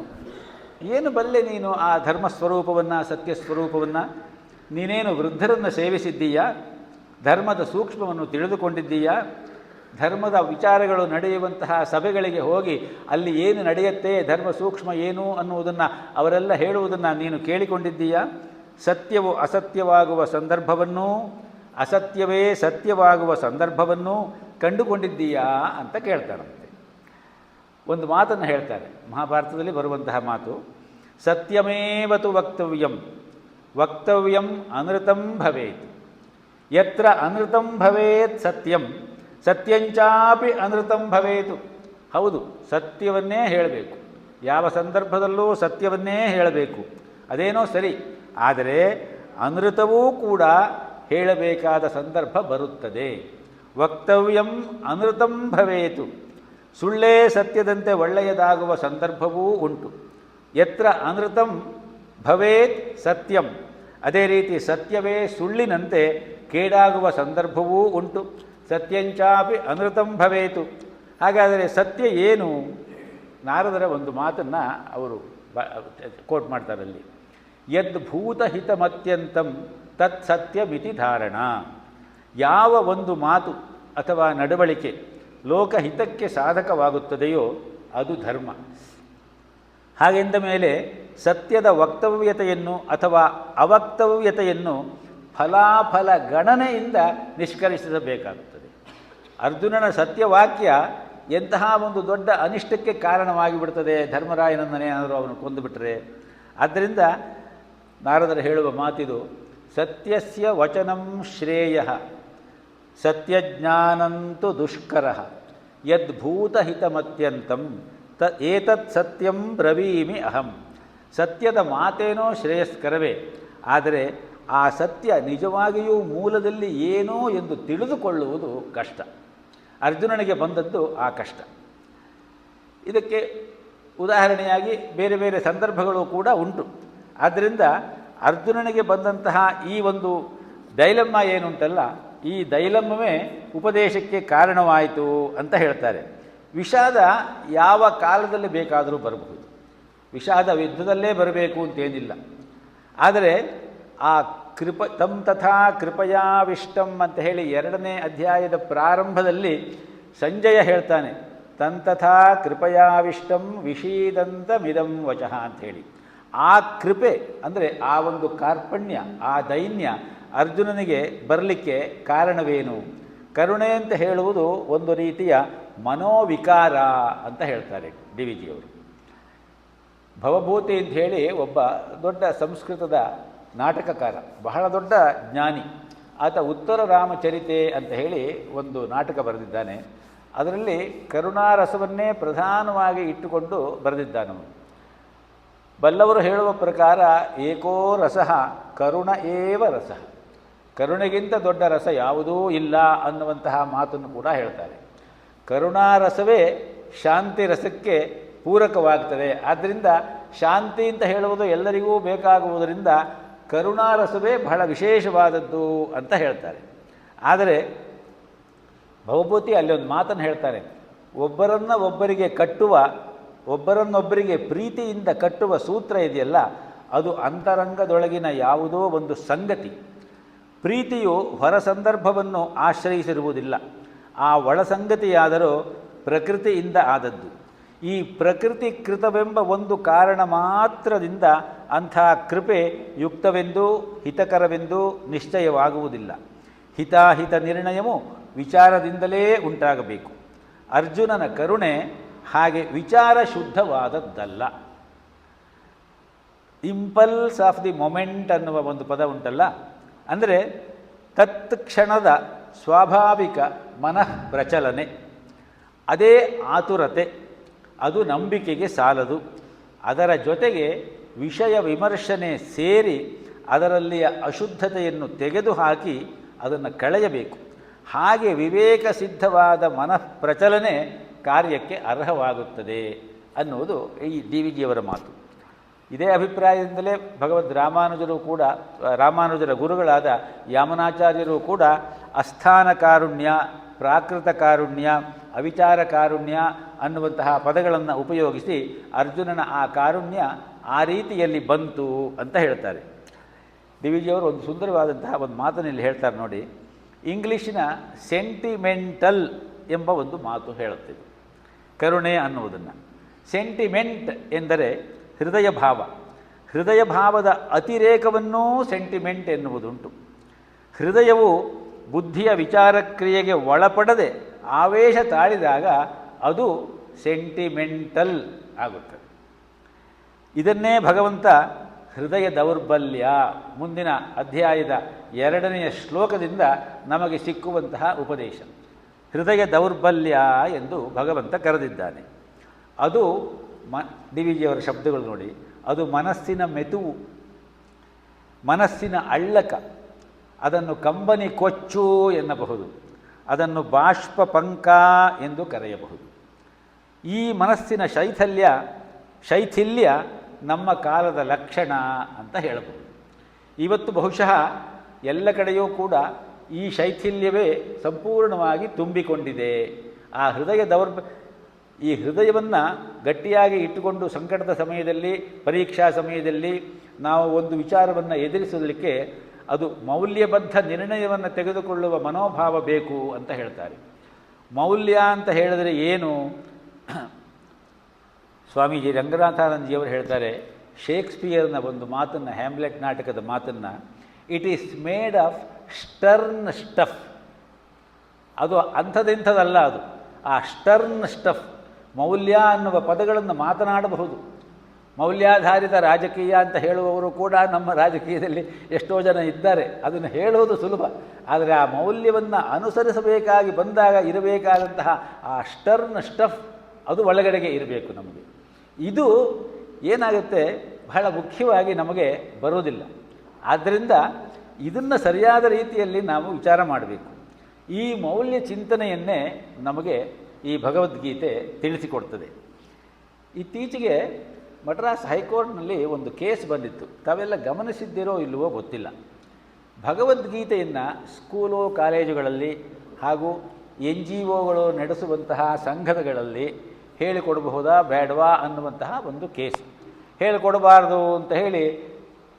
ಏನು ಬಲ್ಲೆ ನೀನು ಆ ಧರ್ಮಸ್ವರೂಪವನ್ನು, ಸತ್ಯಸ್ವರೂಪವನ್ನು? ನೀನೇನು ವೃದ್ಧರನ್ನು ಸೇವಿಸಿದ್ದೀಯಾ? ಧರ್ಮದ ಸೂಕ್ಷ್ಮವನ್ನು ತಿಳಿದುಕೊಂಡಿದ್ದೀಯಾ? ಧರ್ಮದ ವಿಚಾರಗಳು ನಡೆಯುವಂತಹ ಸಭೆಗಳಿಗೆ ಹೋಗಿ ಅಲ್ಲಿ ಏನು ನಡೆಯುತ್ತೆ, ಧರ್ಮ ಸೂಕ್ಷ್ಮ ಏನು ಅನ್ನುವುದನ್ನು ಅವರೆಲ್ಲ ಹೇಳುವುದನ್ನು ನೀನು ಕೇಳಿಕೊಂಡಿದ್ದೀಯಾ? ಸತ್ಯವು ಅಸತ್ಯವಾಗುವ ಸಂದರ್ಭವನ್ನೂ ಅಸತ್ಯವೇ ಸತ್ಯವಾಗುವ ಸಂದರ್ಭವನ್ನೂ ಕಂಡುಕೊಂಡಿದ್ದೀಯಾ ಅಂತ ಕೇಳ್ತಾರಂತೆ. ಒಂದು ಮಾತನ್ನು ಹೇಳ್ತಾರೆ, ಮಹಾಭಾರತದಲ್ಲಿ ಬರುವಂತಹ ಮಾತು, ಸತ್ಯಮೇವತು ವಕ್ತವ್ಯಂ ವಕ್ತವ್ಯಂ ಅನೃತಂ ಭವೇತ್, ಯತ್ರ ಅನೃತಂ ಭವೇತ್ ಸತ್ಯಂ ಸತ್ಯಂಚಾಪಿ ಅನೃತಂ ಭವೇತು. ಹೌದು, ಸತ್ಯವನ್ನೇ ಹೇಳಬೇಕು, ಯಾವ ಸಂದರ್ಭದಲ್ಲೂ ಸತ್ಯವನ್ನೇ ಹೇಳಬೇಕು, ಅದೇನೋ ಸರಿ. ಆದರೆ ಅನೃತವೂ ಕೂಡ ಹೇಳಬೇಕಾದ ಸಂದರ್ಭ ಬರುತ್ತದೆ. ವಕ್ತವ್ಯಂ ಅನೃತಂ ಭವೇತು, ಸುಳ್ಳೇ ಸತ್ಯದಂತೆ ಒಳ್ಳೆಯದಾಗುವ ಸಂದರ್ಭವೂ ಉಂಟು. ಯತ್ರ ಅನೃತಂ ಭವೇತ್ ಸತ್ಯಂ, ಅದೇ ರೀತಿ ಸತ್ಯವೇ ಸುಳ್ಳಿನಂತೆ ಕೇಡಾಗುವ ಸಂದರ್ಭವೂ ಉಂಟು. ಸತ್ಯಂಚಾಪಿ ಅನೃತಂ ಭವೇತು. ಹಾಗಾದರೆ ಸತ್ಯ ಏನು? ನಾರದರ ಒಂದು ಮಾತನ್ನು ಅವರು ಕೋಟ್ ಮಾಡ್ತಾರಲ್ಲಿ, ಯದ್ ಭೂತಹಿತಮತ್ಯಂತಂ ತತ್ ಸತ್ಯಮಿತಿ ಧಾರಣ. ಯಾವ ಒಂದು ಮಾತು ಅಥವಾ ನಡವಳಿಕೆ ಲೋಕಹಿತಕ್ಕೆ ಸಾಧಕವಾಗುತ್ತದೆಯೋ ಅದು ಧರ್ಮ. ಹಾಗೆಂದ ಮೇಲೆ ಸತ್ಯದ ವಕ್ತವ್ಯತೆಯನ್ನು ಅಥವಾ ಅವಕ್ತವ್ಯತೆಯನ್ನು ಫಲಾಫಲ ಗಣನೆಯಿಂದ ನಿಷ್ಕರ್ಷಿಸಬೇಕಾಗುತ್ತದೆ. ಅರ್ಜುನನ ಸತ್ಯವಾಕ್ಯ ಎಂತಹ ಒಂದು ದೊಡ್ಡ ಅನಿಷ್ಟಕ್ಕೆ ಕಾರಣವಾಗಿ ಬಿಡ್ತದೆ, ಧರ್ಮರಾಯನನ್ನೇನಾದರೂ ಅವನು ಕೊಂದುಬಿಟ್ರೆ. ಆದ್ದರಿಂದ ನಾರದರು ಹೇಳುವ ಮಾತಿದು, ಸತ್ಯಸ್ಯ ವಚನಂ ಶ್ರೇಯಃ ಸತ್ಯಜ್ಞಾನಂತು ದುಷ್ಕರಃ ಯದ್ಭೂತಹಿತಮತ್ಯಂತಂ ಏತತ್ ಸತ್ಯಂ ಬ್ರವೀಮಿ ಅಹಂ. ಸತ್ಯದ ಮಾತೇನೋ ಶ್ರೇಯಸ್ಕರವೇ, ಆದರೆ ಆ ಸತ್ಯ ನಿಜವಾಗಿಯೂ ಮೂಲದಲ್ಲಿ ಏನೋ ಎಂದು ತಿಳಿದುಕೊಳ್ಳುವುದು ಕಷ್ಟ. ಅರ್ಜುನನಿಗೆ ಬಂದದ್ದು ಆ ಕಷ್ಟ. ಇದಕ್ಕೆ ಉದಾಹರಣೆಯಾಗಿ ಬೇರೆ ಬೇರೆ ಸಂದರ್ಭಗಳು ಕೂಡ ಉಂಟು. ಆದ್ದರಿಂದ ಅರ್ಜುನನಿಗೆ ಬಂದಂತಹ ಈ ಒಂದು ಡೈಲಮ್ಮ ಏನುಂಟಲ್ಲ, ಈ ದೈಲಮ್ಯವೇ ಉಪದೇಶಕ್ಕೆ ಕಾರಣವಾಯಿತು ಅಂತ ಹೇಳ್ತಾರೆ. ವಿಷಾದ ಯಾವ ಕಾಲದಲ್ಲಿ ಬೇಕಾದರೂ ಬರಬಹುದು. ವಿಷಾದ ಯುದ್ಧದಲ್ಲೇ ಬರಬೇಕು ಅಂತೇನಿಲ್ಲ. ಆದರೆ ಆ ತಂ ತಥಾ ಕೃಪಯಾವಿಷ್ಟಂ ಅಂತ ಹೇಳಿ 2ನೇ ಅಧ್ಯಾಯದ ಪ್ರಾರಂಭದಲ್ಲಿ ಸಂಜಯ ಹೇಳ್ತಾನೆ, ತಂತಥಾ ಕೃಪಯಾವಿಷ್ಟಂ ವಿಷೀದಂತಮಿದಂ ವಚಃ ಅಂಥೇಳಿ. ಆ ಕೃಪೆ ಅಂದರೆ ಆ ಒಂದು ಕಾರ್ಪಣ್ಯ, ಆ ದೈನ್ಯ ಅರ್ಜುನನಿಗೆ ಬರಲಿಕ್ಕೆ ಕಾರಣವೇನು? ಕರುಣೆ ಅಂತ ಹೇಳುವುದು ಒಂದು ರೀತಿಯ ಮನೋವಿಕಾರ ಅಂತ ಹೇಳ್ತಾರೆ ಡಿ ವಿ ಜಿಯವರು. ಭವಭೂತಿ ಅಂತ ಹೇಳಿ ಒಬ್ಬ ದೊಡ್ಡ ಸಂಸ್ಕೃತದ ನಾಟಕಕಾರ, ಬಹಳ ದೊಡ್ಡ ಜ್ಞಾನಿ. ಆತ ಉತ್ತರ ರಾಮಚರಿತೆ ಅಂತ ಹೇಳಿ ಒಂದು ನಾಟಕ ಬರೆದಿದ್ದಾನೆ. ಅದರಲ್ಲಿ ಕರುಣಾರಸವನ್ನೇ ಪ್ರಧಾನವಾಗಿ ಇಟ್ಟುಕೊಂಡು ಬರೆದಿದ್ದಾನವನು. ಬಲ್ಲವರು ಹೇಳುವ ಪ್ರಕಾರ ಏಕೋ ರಸಃ ಕರುಣ ಏವ ರಸಃ, ಕರುಣೆಗಿಂತ ದೊಡ್ಡ ರಸ ಯಾವುದೂ ಇಲ್ಲ ಅನ್ನುವಂತಹ ಮಾತನ್ನು ಕೂಡ ಹೇಳ್ತಾರೆ. ಕರುಣಾರಸವೇ ಶಾಂತಿ ರಸಕ್ಕೆ ಪೂರಕವಾಗ್ತದೆ. ಆದ್ದರಿಂದ ಶಾಂತಿ ಅಂತ ಹೇಳುವುದು ಎಲ್ಲರಿಗೂ ಬೇಕಾಗುವುದರಿಂದ ಕರುಣಾರಸವೇ ಬಹಳ ವಿಶೇಷವಾದದ್ದು ಅಂತ ಹೇಳ್ತಾರೆ. ಆದರೆ ಭವಭೂತಿ ಅಲ್ಲಿ ಒಂದು ಮಾತನ್ನು ಹೇಳ್ತಾರೆ, ಒಬ್ಬರನ್ನೊಬ್ಬರಿಗೆ ಪ್ರೀತಿಯಿಂದ ಕಟ್ಟುವ ಸೂತ್ರ ಇದೆಯಲ್ಲ, ಅದು ಅಂತರಂಗದೊಳಗಿನ ಯಾವುದೋ ಒಂದು ಸಂಗತಿ. ಪ್ರೀತಿಯು ಹೊರ ಸಂದರ್ಭವನ್ನು ಆಶ್ರಯಿಸಿರುವುದಿಲ್ಲ. ಆ ಒಳಸಂಗತಿಯಾದರೂ ಪ್ರಕೃತಿಯಿಂದ ಆದದ್ದು. ಈ ಪ್ರಕೃತಿ ಕೃತವೆಂಬ ಒಂದು ಕಾರಣ ಮಾತ್ರದಿಂದ ಅಂಥ ಕೃಪೆ ಯುಕ್ತವೆಂದೂ ಹಿತಕರವೆಂದೂ ನಿಶ್ಚಯವಾಗುವುದಿಲ್ಲ. ಹಿತಾಹಿತ ನಿರ್ಣಯವು ವಿಚಾರದಿಂದಲೇ ಉಂಟಾಗಬೇಕು. ಅರ್ಜುನನ ಕರುಣೆ ಹಾಗೆ ವಿಚಾರ ಶುದ್ಧವಾದದ್ದಲ್ಲ. ಇಂಪಲ್ಸ್ ಆಫ್ ದಿ ಮೊಮೆಂಟ್ ಅನ್ನುವ ಒಂದು ಪದ ಉಂಟಲ್ಲ, ಅಂದರೆ ತತ್ಕ್ಷಣದ ಸ್ವಾಭಾವಿಕ ಮನಃ ಪ್ರಚಲನೆ, ಅದೇ ಆತುರತೆ. ಅದು ನಂಬಿಕೆಗೆ ಸಾಲದು. ಅದರ ಜೊತೆಗೆ ವಿಷಯ ವಿಮರ್ಶನೆ ಸೇರಿ ಅದರಲ್ಲಿಯ ಅಶುದ್ಧತೆಯನ್ನು ತೆಗೆದುಹಾಕಿ ಅದನ್ನು ಕಳೆಯಬೇಕು. ಹಾಗೆ ವಿವೇಕ ಸಿದ್ಧವಾದ ಮನಃ ಪ್ರಚಲನೆ ಕಾರ್ಯಕ್ಕೆ ಅರ್ಹವಾಗುತ್ತದೆ ಅನ್ನುವುದು ಈ ಡಿ ವಿ ಜಿಯವರ ಮಾತು. ಇದೇ ಅಭಿಪ್ರಾಯದಿಂದಲೇ ಭಗವದ್ ರಾಮಾನುಜರ ಗುರುಗಳಾದ ಯಾಮನಾಚಾರ್ಯರು ಕೂಡ ಅಸ್ಥಾನ ಕಾರುಣ್ಯ, ಪ್ರಾಕೃತ ಕಾರುಣ್ಯ, ಅವಿಚಾರ ಕಾರುಣ್ಯ ಅನ್ನುವಂತಹ ಪದಗಳನ್ನು ಉಪಯೋಗಿಸಿ ಅರ್ಜುನನ ಆ ಕಾರುಣ್ಯ ಆ ರೀತಿಯಲ್ಲಿ ಬಂತು ಅಂತ ಹೇಳ್ತಾರೆ. ಡಿ ವಿ ಜಿಯವರು ಒಂದು ಸುಂದರವಾದಂತಹ ಒಂದು ಮಾತನ್ನು ಹೇಳ್ತಾರೆ ನೋಡಿ. ಇಂಗ್ಲೀಷಿನ ಸೆಂಟಿಮೆಂಟಲ್ ಎಂಬ ಒಂದು ಮಾತು ಹೇಳುತ್ತದೆ ಕರುಣೆ ಅನ್ನುವುದನ್ನು. ಸೆಂಟಿಮೆಂಟ್ ಎಂದರೆ ಹೃದಯ ಭಾವ. ಹೃದಯ ಭಾವದ ಅತಿರೇಕವನ್ನೂ ಸೆಂಟಿಮೆಂಟ್ ಎನ್ನುವುದುಂಟು. ಹೃದಯವು ಬುದ್ಧಿಯ ವಿಚಾರಕ್ರಿಯೆಗೆ ಒಳಪಡದೆ ಆವೇಶ ತಾಳಿದಾಗ ಅದು ಸೆಂಟಿಮೆಂಟಲ್ ಆಗುತ್ತದೆ. ಇದನ್ನೇ ಭಗವಂತ ಹೃದಯ ದೌರ್ಬಲ್ಯ ಮುಂದಿನ ಅಧ್ಯಾಯದ 2ನೇ ಶ್ಲೋಕದಿಂದ ನಮಗೆ ಸಿಕ್ಕುವಂತಹ ಉಪದೇಶ. ಹೃದಯ ದೌರ್ಬಲ್ಯ ಎಂದು ಭಗವಂತ ಕರೆದಿದ್ದಾನೆ. ಅದು ಡಿ ವಿ ಜಿಯವರ ಶಬ್ದಗಳು ನೋಡಿ, ಅದು ಮನಸ್ಸಿನ ಮೆತುವು, ಮನಸ್ಸಿನ ಅಳ್ಳಕ. ಅದನ್ನು ಕಂಬನಿ ಕೊಚ್ಚು ಎನ್ನಬಹುದು, ಅದನ್ನು ಬಾಷ್ಪ ಪಂಕ ಎಂದು ಕರೆಯಬಹುದು. ಈ ಮನಸ್ಸಿನ ಶೈಥಿಲ್ಯ ನಮ್ಮ ಕಾಲದ ಲಕ್ಷಣ ಅಂತ ಹೇಳಬಹುದು. ಇವತ್ತು ಬಹುಶಃ ಎಲ್ಲ ಕಡೆಯೂ ಕೂಡ ಈ ಶೈಥಿಲ್ಯವೇ ಸಂಪೂರ್ಣವಾಗಿ ತುಂಬಿಕೊಂಡಿದೆ. ಆ ಈ ಹೃದಯವನ್ನು ಗಟ್ಟಿಯಾಗಿ ಇಟ್ಟುಕೊಂಡು ಸಂಕಟದ ಸಮಯದಲ್ಲಿ, ಪರೀಕ್ಷಾ ಸಮಯದಲ್ಲಿ ನಾವು ಒಂದು ವಿಚಾರವನ್ನು ಎದುರಿಸಲಿಕ್ಕೆ ಅದು ಮೌಲ್ಯಬದ್ಧ ನಿರ್ಣಯವನ್ನು ತೆಗೆದುಕೊಳ್ಳುವ ಮನೋಭಾವ ಬೇಕು ಅಂತ ಹೇಳ್ತಾರೆ. ಮೌಲ್ಯ ಅಂತ ಹೇಳಿದರೆ ಏನು? ಸ್ವಾಮೀಜಿ ರಂಗನಾಥಾನಂದಜಿಯವರು ಹೇಳ್ತಾರೆ, ಶೇಕ್ಸ್ಪಿಯರ್ನ ಒಂದು ಮಾತನ್ನು, ಹ್ಯಾಮ್ಲೆಟ್ ನಾಟಕದ ಮಾತನ್ನು, it is made of stern stuff. ಅದು ಅಂಥದ್ದೆಂಥದಲ್ಲ, ಅದು ಆ ಸ್ಟರ್ನ್ ಸ್ಟಫ್. ಮೌಲ್ಯ ಅನ್ನುವ ಪದಗಳನ್ನು ಮಾತನಾಡಬಹುದು. ಮೌಲ್ಯಾಧಾರಿತ ರಾಜಕೀಯ ಅಂತ ಹೇಳುವವರು ಕೂಡ ನಮ್ಮ ರಾಜಕೀಯದಲ್ಲಿ ಎಷ್ಟೋ ಜನ ಇದ್ದಾರೆ. ಅದನ್ನು ಹೇಳುವುದು ಸುಲಭ, ಆದರೆ ಆ ಮೌಲ್ಯವನ್ನು ಅನುಸರಿಸಬೇಕಾಗಿ ಬಂದಾಗ ಇರಬೇಕಾದಂತಹ ಆ ಸ್ಟರ್ನ್ ಸ್ಟಫ್ ಅದು ಒಳಗಡೆಗೆ ಇರಬೇಕು ನಮಗೆ. ಇದು ಏನಾಗುತ್ತೆ, ಬಹಳ ಮುಖ್ಯವಾಗಿ ನಮಗೆ ಬರೋದಿಲ್ಲ. ಆದ್ದರಿಂದ ಇದನ್ನು ಸರಿಯಾದ ರೀತಿಯಲ್ಲಿ ನಾವು ವಿಚಾರ ಮಾಡಬೇಕು. ಈ ಮೌಲ್ಯ ಚಿಂತನೆಯನ್ನೇ ನಮಗೆ ಈ ಭಗವದ್ಗೀತೆ ತಿಳಿಸಿಕೊಡ್ತದೆ. ಇತ್ತೀಚೆಗೆ ಮಡ್ರಾಸ್ ಹೈಕೋರ್ಟ್ನಲ್ಲಿ ಒಂದು ಕೇಸ್ ಬಂದಿತ್ತು. ತಾವೆಲ್ಲ ಗಮನಿಸಿದ್ದೀರೋ ಇಲ್ಲವೋ ಗೊತ್ತಿಲ್ಲ. ಭಗವದ್ಗೀತೆಯನ್ನು ಸ್ಕೂಲು ಕಾಲೇಜುಗಳಲ್ಲಿ ಹಾಗೂ NGOಗಳು ನಡೆಸುವಂತಹ ಸಂಘಗಳಲ್ಲಿ ಹೇಳಿಕೊಡಬಹುದಾ ಬೇಡವಾ ಅನ್ನುವಂತಹ ಒಂದು ಕೇಸ್. ಹೇಳಿಕೊಡಬಾರ್ದು ಅಂತ ಹೇಳಿ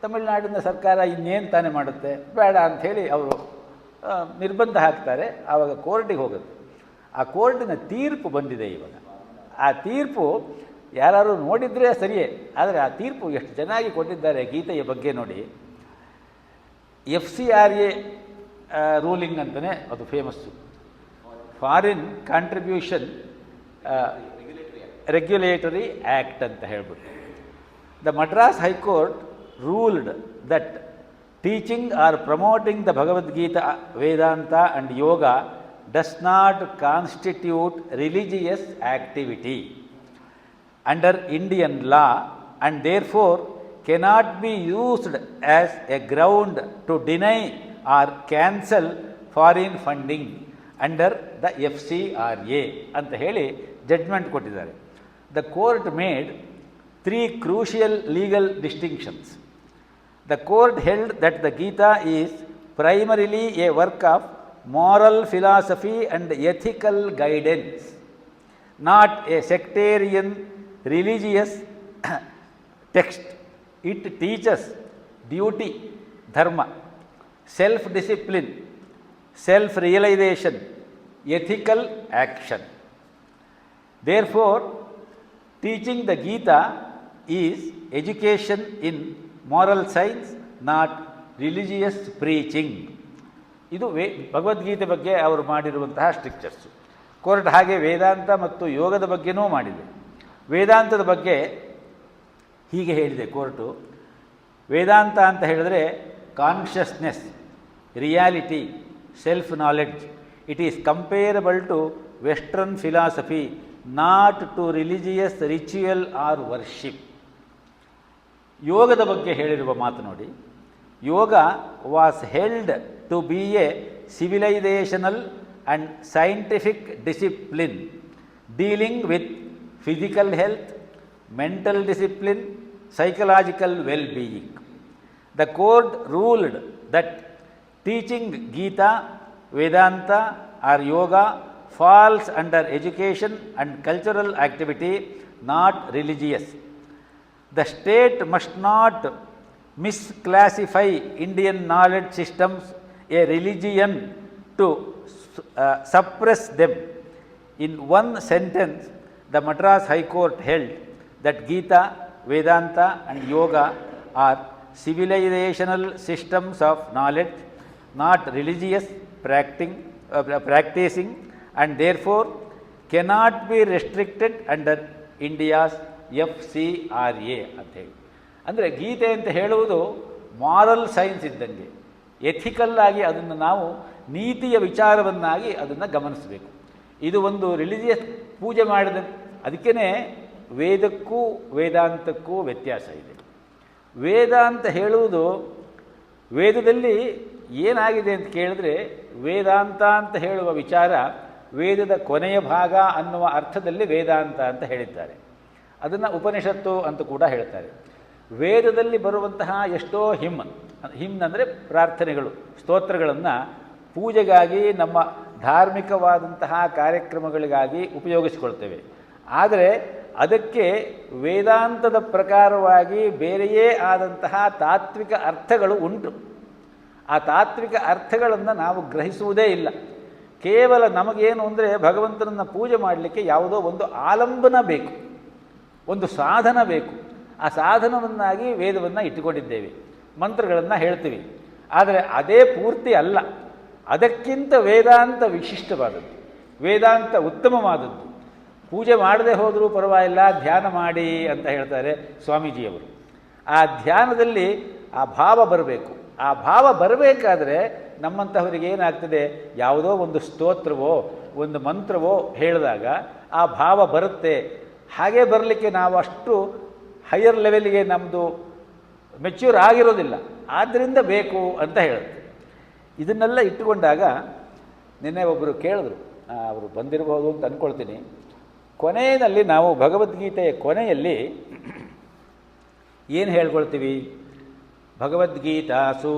ತಮಿಳುನಾಡಿನ ಸರ್ಕಾರ ಇನ್ನೇನು ತಾನೇ ಮಾಡುತ್ತೆ, ಬೇಡ ಅಂಥೇಳಿ ಅವರು ನಿರ್ಬಂಧ ಹಾಕ್ತಾರೆ. ಆವಾಗ ಕೋರ್ಟಿಗೆ ಹೋಗುತ್ತೆ. ಆ ಕೋರ್ಟಿನ ತೀರ್ಪು ಬಂದಿದೆ ಇವಾಗ. ಆ ತೀರ್ಪು ಯಾರು ನೋಡಿದರೆ ಸರಿಯೇ, ಆದರೆ ಆ ತೀರ್ಪು ಎಷ್ಟು ಚೆನ್ನಾಗಿ ಕೊಟ್ಟಿದ್ದಾರೆ ಗೀತೆಯ ಬಗ್ಗೆ ನೋಡಿ. FCRA ರೂಲಿಂಗ್ ಅಂತಲೇ ಅದು famous, foreign contribution regulatory act ಅಂತ ಹೇಳ್ಬಿಟ್ಟು. The Madras high court ruled that teaching or promoting the Bhagavad Gita, Vedanta and Yoga does not constitute religious activity under Indian law and therefore cannot be used as a ground to deny or cancel foreign funding under the FCRA ಅಂತ ಹೇಳಿ judgment ಕೊಟ್ಟಿದ್ದಾರೆ. The court made 3 crucial legal distinctions. The court held that the Gita is primarily a work of moral philosophy and ethical guidance, not a sectarian religious text. It teaches duty, dharma, self-discipline, self-realization, ethical action. Therefore, teaching the Gita is education in moral science, not religious preaching. ಇದು ಭಗವದ್ಗೀತೆ ಬಗ್ಗೆ ಅವರು ಮಾಡಿರುವಂತಹ ಸ್ಟ್ರಿಕ್ಚರ್ಸು. Court ಹಾಗೆ ವೇದಾಂತ ಮತ್ತು ಯೋಗದ ಬಗ್ಗೆನೂ ಮಾಡಿದೆ. ವೇದಾಂತದ ಬಗ್ಗೆ ಹೀಗೆ ಹೇಳಿದೆ ಕೋರ್ಟು, ವೇದಾಂತ ಅಂತ ಹೇಳಿದ್ರೆ consciousness, reality, self knowledge. It is comparable to western philosophy, not to religious ritual or worship. ಯೋಗದ ಬಗ್ಗೆ ಹೇಳಿರುವ ಮಾತು ನೋಡಿ. Yoga was held to be a civilisational and scientific discipline dealing with physical health, mental discipline, psychological well-being. The court ruled that teaching Gita, Vedanta or yoga falls under education and cultural activity, not religious. The state must not misclassify Indian knowledge systems a religion to suppress them. In one sentence, the Madras High Court held that Gita, Vedanta and yoga are civilizational systems of knowledge, not religious practicing, and therefore cannot be restricted under India's FCRA ಅಂತ ಹೇಳಿ. ಅಂದರೆ ಗೀತೆ ಅಂತ ಹೇಳುವುದು moral science ಇದ್ದಂಗೆ, ethical ಆಗಿ ಅದನ್ನು ನಾವು ನೀತಿಯ ವಿಚಾರವನ್ನಾಗಿ ಅದನ್ನು ಗಮನಿಸಬೇಕು. ಇದು ಒಂದು ರಿಲಿಜಿಯಸ್ ಪೂಜೆ ಮಾಡಿದ, ಅದಕ್ಕೇ ವೇದಕ್ಕೂ ವೇದಾಂತಕ್ಕೂ ವ್ಯತ್ಯಾಸ ಇದೆ. ವೇದ ಅಂತ ಹೇಳುವುದು, ವೇದದಲ್ಲಿ ಏನಾಗಿದೆ ಅಂತ ಕೇಳಿದ್ರೆ, ವೇದಾಂತ ಅಂತ ಹೇಳುವ ವಿಚಾರ ವೇದದ ಕೊನೆಯ ಭಾಗ ಅನ್ನುವ ಅರ್ಥದಲ್ಲಿ ವೇದಾಂತ ಅಂತ ಹೇಳಿದ್ದಾರೆ. ಅದನ್ನು ಉಪನಿಷತ್ತು ಅಂತ ಕೂಡ ಹೇಳ್ತಾರೆ. ವೇದದಲ್ಲಿ ಬರುವಂತಹ ಎಷ್ಟೋ ಹಿಮ್ನ್ ಅಂದರೆ ಪ್ರಾರ್ಥನೆಗಳು, ಸ್ತೋತ್ರಗಳನ್ನು ಪೂಜೆಗಾಗಿ, ನಮ್ಮ ಧಾರ್ಮಿಕವಾದಂತಹ ಕಾರ್ಯಕ್ರಮಗಳಿಗಾಗಿ ಉಪಯೋಗಿಸಿಕೊಳ್ತೇವೆ. ಆದರೆ ಅದಕ್ಕೆ ವೇದಾಂತದ ಪ್ರಕಾರವಾಗಿ ಬೇರೆಯೇ ಆದಂತಹ ತಾತ್ವಿಕ ಅರ್ಥಗಳು ಉಂಟು. ಆ ತಾತ್ವಿಕ ಅರ್ಥಗಳನ್ನು ನಾವು ಗ್ರಹಿಸುವುದೇ ಇಲ್ಲ. ಕೇವಲ ನಮಗೇನು ಅಂದರೆ ಭಗವಂತನನ್ನು ಪೂಜೆ ಮಾಡಲಿಕ್ಕೆ ಯಾವುದೋ ಒಂದು ಆಲಂಬನ ಬೇಕು, ಒಂದು ಸಾಧನ ಬೇಕು. ಆ ಸಾಧನವನ್ನಾಗಿ ವೇದವನ್ನು ಇಟ್ಟುಕೊಂಡಿದ್ದೇವೆ, ಮಂತ್ರಗಳನ್ನು ಹೇಳ್ತೀವಿ. ಆದರೆ ಅದೇ ಪೂರ್ತಿ ಅಲ್ಲ. ಅದಕ್ಕಿಂತ ವೇದಾಂತ ವಿಶಿಷ್ಟವಾದದ್ದು, ವೇದಾಂತ ಉತ್ತಮವಾದದ್ದು. ಪೂಜೆ ಮಾಡದೆ ಹೋದರೂ ಪರವಾಗಿಲ್ಲ, ಧ್ಯಾನ ಮಾಡಿ ಅಂತ ಹೇಳ್ತಾರೆ ಸ್ವಾಮೀಜಿಯವರು. ಆ ಧ್ಯಾನದಲ್ಲಿ ಆ ಭಾವ ಬರಬೇಕು. ಆ ಭಾವ ಬರಬೇಕಾದ್ರೆ ನಮ್ಮಂತಹವರಿಗೆ ಏನಾಗ್ತದೆ, ಯಾವುದೋ ಒಂದು ಸ್ತೋತ್ರವೋ ಒಂದು ಮಂತ್ರವೋ ಹೇಳಿದಾಗ ಆ ಭಾವ ಬರುತ್ತೆ. ಹಾಗೆ ಬರಲಿಕ್ಕೆ ನಾವು ಅಷ್ಟು ಹೈಯರ್ ಲೆವೆಲ್ಗೆ ನಮ್ಮದು ಮೆಚ್ಯೂರ್ ಆಗಿರೋದಿಲ್ಲ, ಆದ್ದರಿಂದ ಬೇಕು ಅಂತ ಹೇಳುತ್ತೆ. ಇದನ್ನೆಲ್ಲ ಇಟ್ಟುಕೊಂಡಾಗ ನಿನ್ನೆ ಒಬ್ಬರು ಕೇಳಿದ್ರು, ಅವರು ಬಂದಿರಬಹುದು ಅಂತ ಅಂದ್ಕೊಳ್ತೀನಿ. ಕೊನೆಯಲ್ಲಿ ನಾವು ಭಗವದ್ಗೀತೆಯ ಕೊನೆಯಲ್ಲಿ ಏನು ಹೇಳ್ಕೊಳ್ತೀವಿ? ಭಗವದ್ಗೀತಾಸು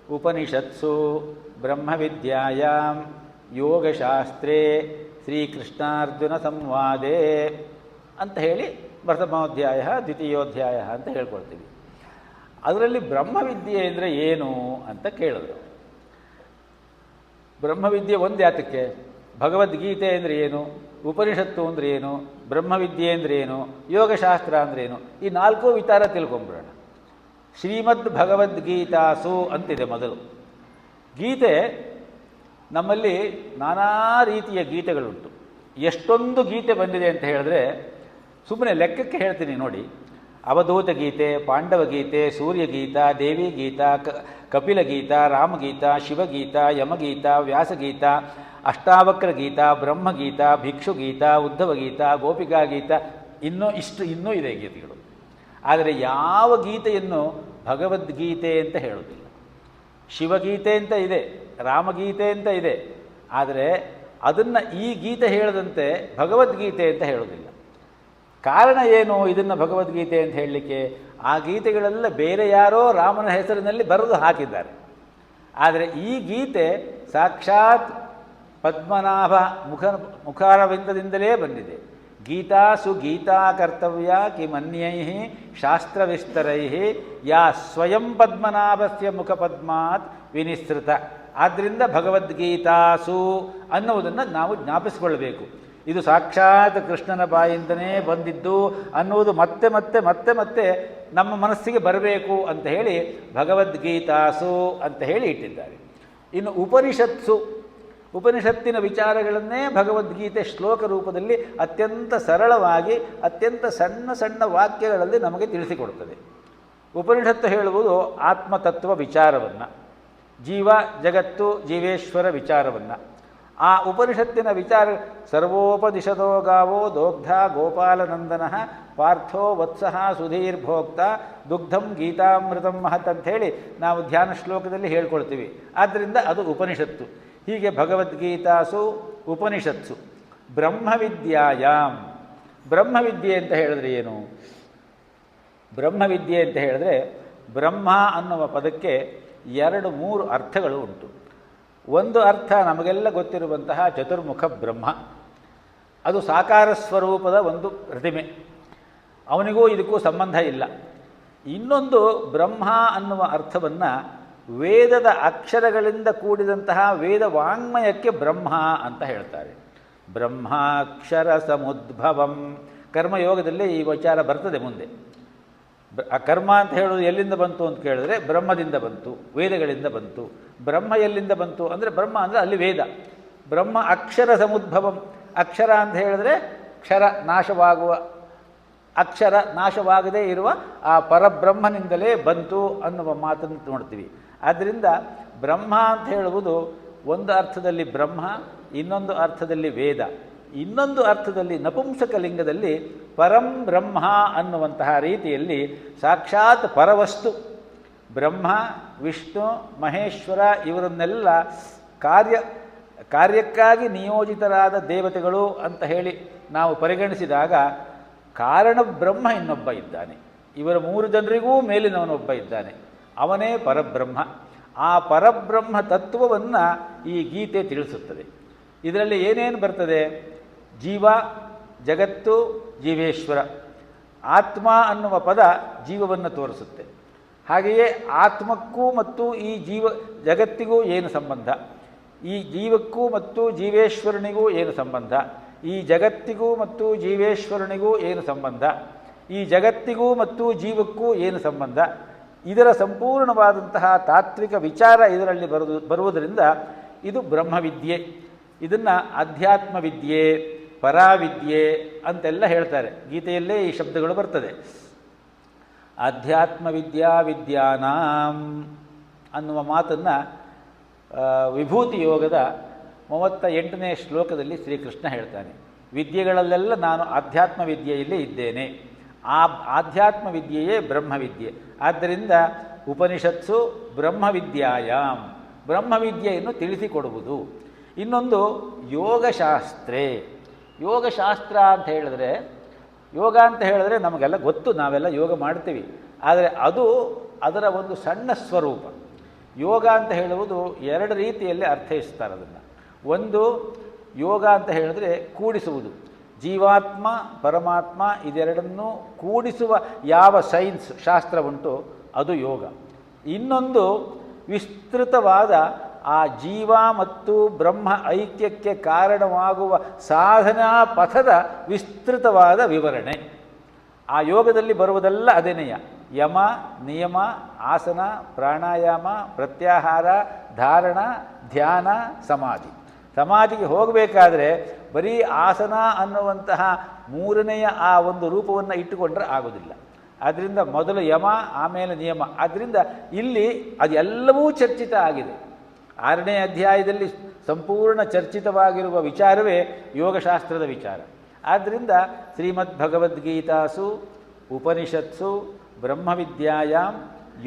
ಉಪನಿಷತ್ಸು ಬ್ರಹ್ಮವಿದ್ಯಾಯಾಂ ಯೋಗಶಾಸ್ತ್ರೇ ಶ್ರೀಕೃಷ್ಣಾರ್ಜುನ ಸಂವಾದೇ ಅಂತ ಹೇಳಿ ಪ್ರಥಮೋಧ್ಯಾಯ ದ್ವಿತೀಯೋಧ್ಯಾಯ ಅಂತ ಹೇಳ್ಕೊಳ್ತೀವಿ. ಅದರಲ್ಲಿ ಬ್ರಹ್ಮವಿದ್ಯೆ ಅಂದರೆ ಏನು ಅಂತ ಕೇಳಿದ್ರು. ಬ್ರಹ್ಮವಿದ್ಯೆ ಒಂದು ಯಾತಕ್ಕೆ? ಭಗವದ್ಗೀತೆ ಅಂದರೆ ಏನು, ಉಪನಿಷತ್ತು ಅಂದರೆ ಏನು, ಬ್ರಹ್ಮವಿದ್ಯೆ ಅಂದರೆ ಏನು, ಯೋಗಶಾಸ್ತ್ರ ಅಂದರೆ ಏನು, ಈ ನಾಲ್ಕು ವಿಚಾರ ತಿಳ್ಕೊಂಬಿಡೋಣ. ಶ್ರೀಮದ್ ಭಗವದ್ಗೀತಾಸು ಅಂತಿದೆ ಮೊದಲು. ಗೀತೆ ನಮ್ಮಲ್ಲಿ ನಾನಾ ರೀತಿಯ ಗೀತೆಗಳುಂಟು. ಎಷ್ಟೊಂದು ಗೀತೆ ಬಂದಿದೆ ಅಂತ ಹೇಳಿದ್ರೆ ಸುಮ್ಮನೆ ಲೆಕ್ಕಕ್ಕೆ ಹೇಳ್ತೀನಿ ನೋಡಿ. ಅವಧೂತ ಗೀತೆ, ಪಾಂಡವ ಗೀತೆ, ಸೂರ್ಯಗೀತ, ದೇವಿ ಗೀತ, ಕಪಿಲ ಗೀತ, ರಾಮಗೀತ, ಶಿವಗೀತ, ಯಮಗೀತ, ವ್ಯಾಸಗೀತ, ಅಷ್ಟಾವಕ್ರ ಗೀತ, ಬ್ರಹ್ಮಗೀತ, ಭಿಕ್ಷುಗೀತ, ಉದ್ಧವ ಗೀತ, ಗೋಪಿಕಾ ಗೀತ, ಇನ್ನೂ ಇದೆ ಗೀತೆಗಳು. ಆದರೆ ಯಾವ ಗೀತೆಯನ್ನು ಭಗವದ್ಗೀತೆ ಅಂತ ಹೇಳೋದಿಲ್ಲ. ಶಿವಗೀತೆ ಅಂತ ಇದೆ, ರಾಮಗೀತೆ ಅಂತ ಇದೆ, ಆದರೆ ಅದನ್ನು ಈ ಗೀತೆ ಹೇಳದಂತೆ ಭಗವದ್ಗೀತೆ ಅಂತ ಹೇಳೋದಿಲ್ಲ. ಕಾರಣ ಏನು ಇದನ್ನು ಭಗವದ್ಗೀತೆ ಅಂತ ಹೇಳಲಿಕ್ಕೆ? ಆ ಗೀತೆಗಳೆಲ್ಲ ಬೇರೆ ಯಾರೋ ರಾಮನ ಹೆಸರಿನಲ್ಲಿ ಬರೆದು ಹಾಕಿದ್ದಾರೆ. ಆದರೆ ಈ ಗೀತೆ ಸಾಕ್ಷಾತ್ ಪದ್ಮನಾಭ ಮುಖಾರವಿಂದದಿಂದಲೇ ಬಂದಿದೆ. ಗೀತಾಸು ಗೀತಾ ಕರ್ತವ್ಯ ಕಿಮನ್ಯೈ ಶಾಸ್ತ್ರವಿಸ್ತರೈ ಯಾ ಸ್ವಯಂ ಪದ್ಮನಾಭಸ್ಯ ಮುಖಪದ್ಮಾತ್ ವಿನಿಸೃತ. ಆದ್ದರಿಂದ ಭಗವದ್ಗೀತಾಸು ಅನ್ನುವುದನ್ನು ನಾವು ಜ್ಞಾಪಿಸಿಕೊಳ್ಳಬೇಕು. ಇದು ಸಾಕ್ಷಾತ್ ಕೃಷ್ಣನ ಬಾಯಿಂದನೇ ಬಂದಿದ್ದು ಅನ್ನುವುದು ಮತ್ತೆ ಮತ್ತೆ ಮತ್ತೆ ಮತ್ತೆ ನಮ್ಮ ಮನಸ್ಸಿಗೆ ಬರಬೇಕು ಅಂತ ಹೇಳಿ ಭಗವದ್ಗೀತಾಸು ಅಂತ ಹೇಳಿ ಇಟ್ಟಿದ್ದಾರೆ. ಇನ್ನು ಉಪನಿಷತ್ಸು, ಉಪನಿಷತ್ತಿನ ವಿಚಾರಗಳನ್ನೇ ಭಗವದ್ಗೀತೆ ಶ್ಲೋಕ ರೂಪದಲ್ಲಿ ಅತ್ಯಂತ ಸರಳವಾಗಿ ಅತ್ಯಂತ ಸಣ್ಣ ಸಣ್ಣ ವಾಕ್ಯಗಳಲ್ಲಿ ನಮಗೆ ತಿಳಿಸಿಕೊಡುತ್ತದೆ. ಉಪನಿಷತ್ತು ಹೇಳುವುದು ಆತ್ಮತತ್ವ ವಿಚಾರವನ್ನು, ಜೀವ ಜಗತ್ತು ಜೀವೇಶ್ವರ ವಿಚಾರವನ್ನು. ಆ ಉಪನಿಷತ್ತಿನ ವಿಚಾರ ಸರ್ವೋಪನಿಷದೋ ಗಾವೋ ದೋಗ್ಧ ಗೋಪಾಲನಂದನ ಪಾರ್ಥೋ ವತ್ಸಃ ಸುಧೀರ್ಭೋಕ್ತ ದುಗ್ಧಂ ಗೀತಾಮೃತಂ ಮಹತ್ ಅಂತ ಹೇಳಿ ನಾವು ಧ್ಯಾನ ಶ್ಲೋಕದಲ್ಲಿ ಹೇಳ್ಕೊಳ್ತೀವಿ. ಆದ್ದರಿಂದ ಅದು ಉಪನಿಷತ್ತು. ಹೀಗೆ ಭಗವದ್ಗೀತಾಸು ಉಪನಿಷತ್ಸು. ಬ್ರಹ್ಮವಿದ್ಯಾಯಾಮ್, ಬ್ರಹ್ಮವಿದ್ಯೆ ಅಂತ ಹೇಳಿದ್ರೆ ಏನು? ಬ್ರಹ್ಮವಿದ್ಯೆ ಅಂತ ಹೇಳಿದ್ರೆ ಬ್ರಹ್ಮ ಅನ್ನುವ ಪದಕ್ಕೆ 2-3 ಅರ್ಥಗಳು ಉಂಟು. ಒಂದು ಅರ್ಥ ನಮಗೆಲ್ಲ ಗೊತ್ತಿರುವಂತಹ ಚತುರ್ಮುಖ ಬ್ರಹ್ಮ, ಅದು ಸಾಕಾರ ಸ್ವರೂಪದ ಒಂದು ಪ್ರತಿಮೆ, ಅವನಿಗೂ ಇದಕ್ಕೂ ಸಂಬಂಧ ಇಲ್ಲ. ಇನ್ನೊಂದು ಬ್ರಹ್ಮ ಅನ್ನುವ ಅರ್ಥವನ್ನು ವೇದದ ಅಕ್ಷರಗಳಿಂದ ಕೂಡಿದಂತಹ ವೇದ ವಾಂಗ್ಮಯಕ್ಕೆ ಬ್ರಹ್ಮ ಅಂತ ಹೇಳ್ತಾರೆ. ಬ್ರಹ್ಮಾಕ್ಷರ ಸಮುದ್ಭವಂ, ಕರ್ಮಯೋಗದಲ್ಲಿ ಈ ವಿಚಾರ ಬರ್ತದೆ ಮುಂದೆ. ಆ ಕರ್ಮ ಅಂತ ಹೇಳೋದು ಎಲ್ಲಿಂದ ಬಂತು ಅಂತ ಕೇಳಿದ್ರೆ ಬ್ರಹ್ಮದಿಂದ ಬಂತು, ವೇದಗಳಿಂದ ಬಂತು. ಬ್ರಹ್ಮ ಎಲ್ಲಿಂದ ಬಂತು ಅಂದರೆ ಬ್ರಹ್ಮ ಅಂದರೆ ಅಲ್ಲಿ ವೇದ. ಬ್ರಹ್ಮ ಅಕ್ಷರ ಸಮುದ್ಭವಂ, ಅಕ್ಷರ ಅಂತ ಹೇಳಿದ್ರೆ ಕ್ಷರ ನಾಶವಾಗುವ, ಅಕ್ಷರ ನಾಶವಾಗದೇ ಇರುವ ಆ ಪರಬ್ರಹ್ಮನಿಂದಲೇ ಬಂತು ಅನ್ನುವ ಮಾತನ್ನು ನೋಡ್ತೀವಿ. ಆದ್ದರಿಂದ ಬ್ರಹ್ಮ ಅಂತ ಹೇಳುವುದು ಒಂದು ಅರ್ಥದಲ್ಲಿ ಬ್ರಹ್ಮ, ಇನ್ನೊಂದು ಅರ್ಥದಲ್ಲಿ ವೇದ, ಇನ್ನೊಂದು ಅರ್ಥದಲ್ಲಿ ನಪುಂಸಕಲಿಂಗದಲ್ಲಿ ಪರಂ ಬ್ರಹ್ಮ ಅನ್ನುವಂತಹ ರೀತಿಯಲ್ಲಿ ಸಾಕ್ಷಾತ್ ಪರವಸ್ತು ಬ್ರಹ್ಮ ವಿಷ್ಣು ಮಹೇಶ್ವರ ಇವರನ್ನೆಲ್ಲ ಕಾರ್ಯಕ್ಕಾಗಿ ನಿಯೋಜಿತರಾದ ದೇವತೆಗಳು ಅಂತ ಹೇಳಿ ನಾವು ಪರಿಗಣಿಸಿದಾಗ ಕಾರಣ ಬ್ರಹ್ಮ ಇನ್ನೊಬ್ಬ ಇದ್ದಾನೆ. ಇವರ 3 ಜನರಿಗೂ ಮೇಲಿನವನೊಬ್ಬ ಇದ್ದಾನೆ, ಅವನೇ ಪರಬ್ರಹ್ಮ. ಆ ಪರಬ್ರಹ್ಮ ತತ್ವವನ್ನು ಈ ಗೀತೆ ತಿಳಿಸುತ್ತದೆ. ಇದರಲ್ಲಿ ಏನೇನು ಬರ್ತದೆ? ಜೀವ ಜಗತ್ತು ಜೀವೇಶ್ವರ. ಆತ್ಮ ಅನ್ನುವ ಪದ ಜೀವವನ್ನು ತೋರಿಸುತ್ತೆ. ಹಾಗೆಯೇ ಆತ್ಮಕ್ಕೂ ಮತ್ತು ಈ ಜಗತ್ತಿಗೂ ಏನು ಸಂಬಂಧ, ಈ ಜೀವಕ್ಕೂ ಮತ್ತು ಜೀವೇಶ್ವರನಿಗೂ ಏನು ಸಂಬಂಧ, ಈ ಜಗತ್ತಿಗೂ ಮತ್ತು ಜೀವೇಶ್ವರನಿಗೂ ಏನು ಸಂಬಂಧ, ಈ ಜಗತ್ತಿಗೂ ಮತ್ತು ಜೀವಕ್ಕೂ ಏನು ಸಂಬಂಧ, ಇದರ ಸಂಪೂರ್ಣವಾದಂತಹ ತಾತ್ವಿಕ ವಿಚಾರ ಇದರಲ್ಲಿ ಬರುವುದರಿಂದ ಇದು ಬ್ರಹ್ಮವಿದ್ಯೆ. ಇದನ್ನು ಅಧ್ಯಾತ್ಮವಿದ್ಯೆ, ಪರಾವಿದ್ಯೆ ಅಂತೆಲ್ಲ ಹೇಳ್ತಾರೆ. ಗೀತೆಯಲ್ಲೇ ಈ ಶಬ್ದಗಳು ಬರ್ತದೆ. ಅಧ್ಯಾತ್ಮವಿದ್ಯಾ ವಿದ್ಯಾನಾಂ ಅನ್ನುವ ಮಾತನ್ನು ವಿಭೂತಿ ಯೋಗದ 38ನೇ ಶ್ಲೋಕದಲ್ಲಿ ಶ್ರೀಕೃಷ್ಣ ಹೇಳ್ತಾನೆ. ವಿದ್ಯೆಗಳಲ್ಲೆಲ್ಲ ನಾನು ಆಧ್ಯಾತ್ಮ ವಿದ್ಯೆಯಲ್ಲೇ ಇದ್ದೇನೆ. ಆ ಆಧ್ಯಾತ್ಮ ವಿದ್ಯೆಯೇ ಬ್ರಹ್ಮವಿದ್ಯೆ. ಆದ್ದರಿಂದ ಉಪನಿಷತ್ಸು ಬ್ರಹ್ಮವಿದ್ಯಾಯಾಮ್, ಬ್ರಹ್ಮವಿದ್ಯೆಯನ್ನು ತಿಳಿಸಿಕೊಡುವುದು. ಇನ್ನೊಂದು ಯೋಗಶಾಸ್ತ್ರೇ. ಯೋಗಶಾಸ್ತ್ರ ಅಂತ ಹೇಳಿದ್ರೆ, ಯೋಗ ಅಂತ ಹೇಳಿದ್ರೆ ನಮಗೆಲ್ಲ ಗೊತ್ತು, ನಾವೆಲ್ಲ ಯೋಗ ಮಾಡ್ತೀವಿ. ಆದರೆ ಅದು ಅದರ ಒಂದು ಸಣ್ಣ ಸ್ವರೂಪ. ಯೋಗ ಅಂತ ಹೇಳುವುದು ಎರಡು ರೀತಿಯಲ್ಲಿ ಅರ್ಥೈಸ್ತಾರೆ ಅದನ್ನು. ಒಂದು ಯೋಗ ಅಂತ ಹೇಳಿದ್ರೆ ಕೂಡಿಸುವುದು, ಜೀವಾತ್ಮ ಪರಮಾತ್ಮ ಇದೆರಡನ್ನೂ ಕೂಡಿಸುವ ಯಾವ ಸೈನ್ಸ್ ಶಾಸ್ತ್ರ ಉಂಟು ಅದು ಯೋಗ. ಇನ್ನೊಂದು ವಿಸ್ತೃತವಾದ ಆ ಜೀವ ಮತ್ತು ಬ್ರಹ್ಮ ಐಕ್ಯಕ್ಕೆ ಕಾರಣವಾಗುವ ಸಾಧನಾ ಪಥದ ವಿಸ್ತೃತವಾದ ವಿವರಣೆ. ಆ ಯೋಗದಲ್ಲಿ ಬರುವುದೆಲ್ಲ ಅದೇನೆಯ ಯಮ ನಿಯಮ ಆಸನ ಪ್ರಾಣಾಯಾಮ ಪ್ರತ್ಯಾಹಾರ ಧಾರಣ ಧ್ಯಾನ ಸಮಾಧಿ. ಸಮಾಧಿಗೆ ಹೋಗಬೇಕಾದ್ರೆ ಬರೀ ಆಸನ ಅನ್ನುವಂತಹ ಮೂರನೆಯ ಆ ಒಂದು ರೂಪವನ್ನು ಇಟ್ಟುಕೊಂಡ್ರೆ ಆಗೋದಿಲ್ಲ. ಆದ್ದರಿಂದ ಮೊದಲು ಯಮ ಆಮೇಲೆ ನಿಯಮ. ಆದ್ದರಿಂದ ಇಲ್ಲಿ ಅದೆಲ್ಲವೂ ಚರ್ಚಿತ ಆಗಿದೆ. 6ನೇ ಅಧ್ಯಾಯದಲ್ಲಿ ಸಂಪೂರ್ಣ ಚರ್ಚಿತವಾಗಿರುವ ವಿಚಾರವೇ ಯೋಗಶಾಸ್ತ್ರದ ವಿಚಾರ. ಆದ್ದರಿಂದ ಶ್ರೀಮದ್ ಭಗವದ್ಗೀತಾಸು ಉಪನಿಷತ್ಸು ಬ್ರಹ್ಮವಿದ್ಯಾಯಾಂ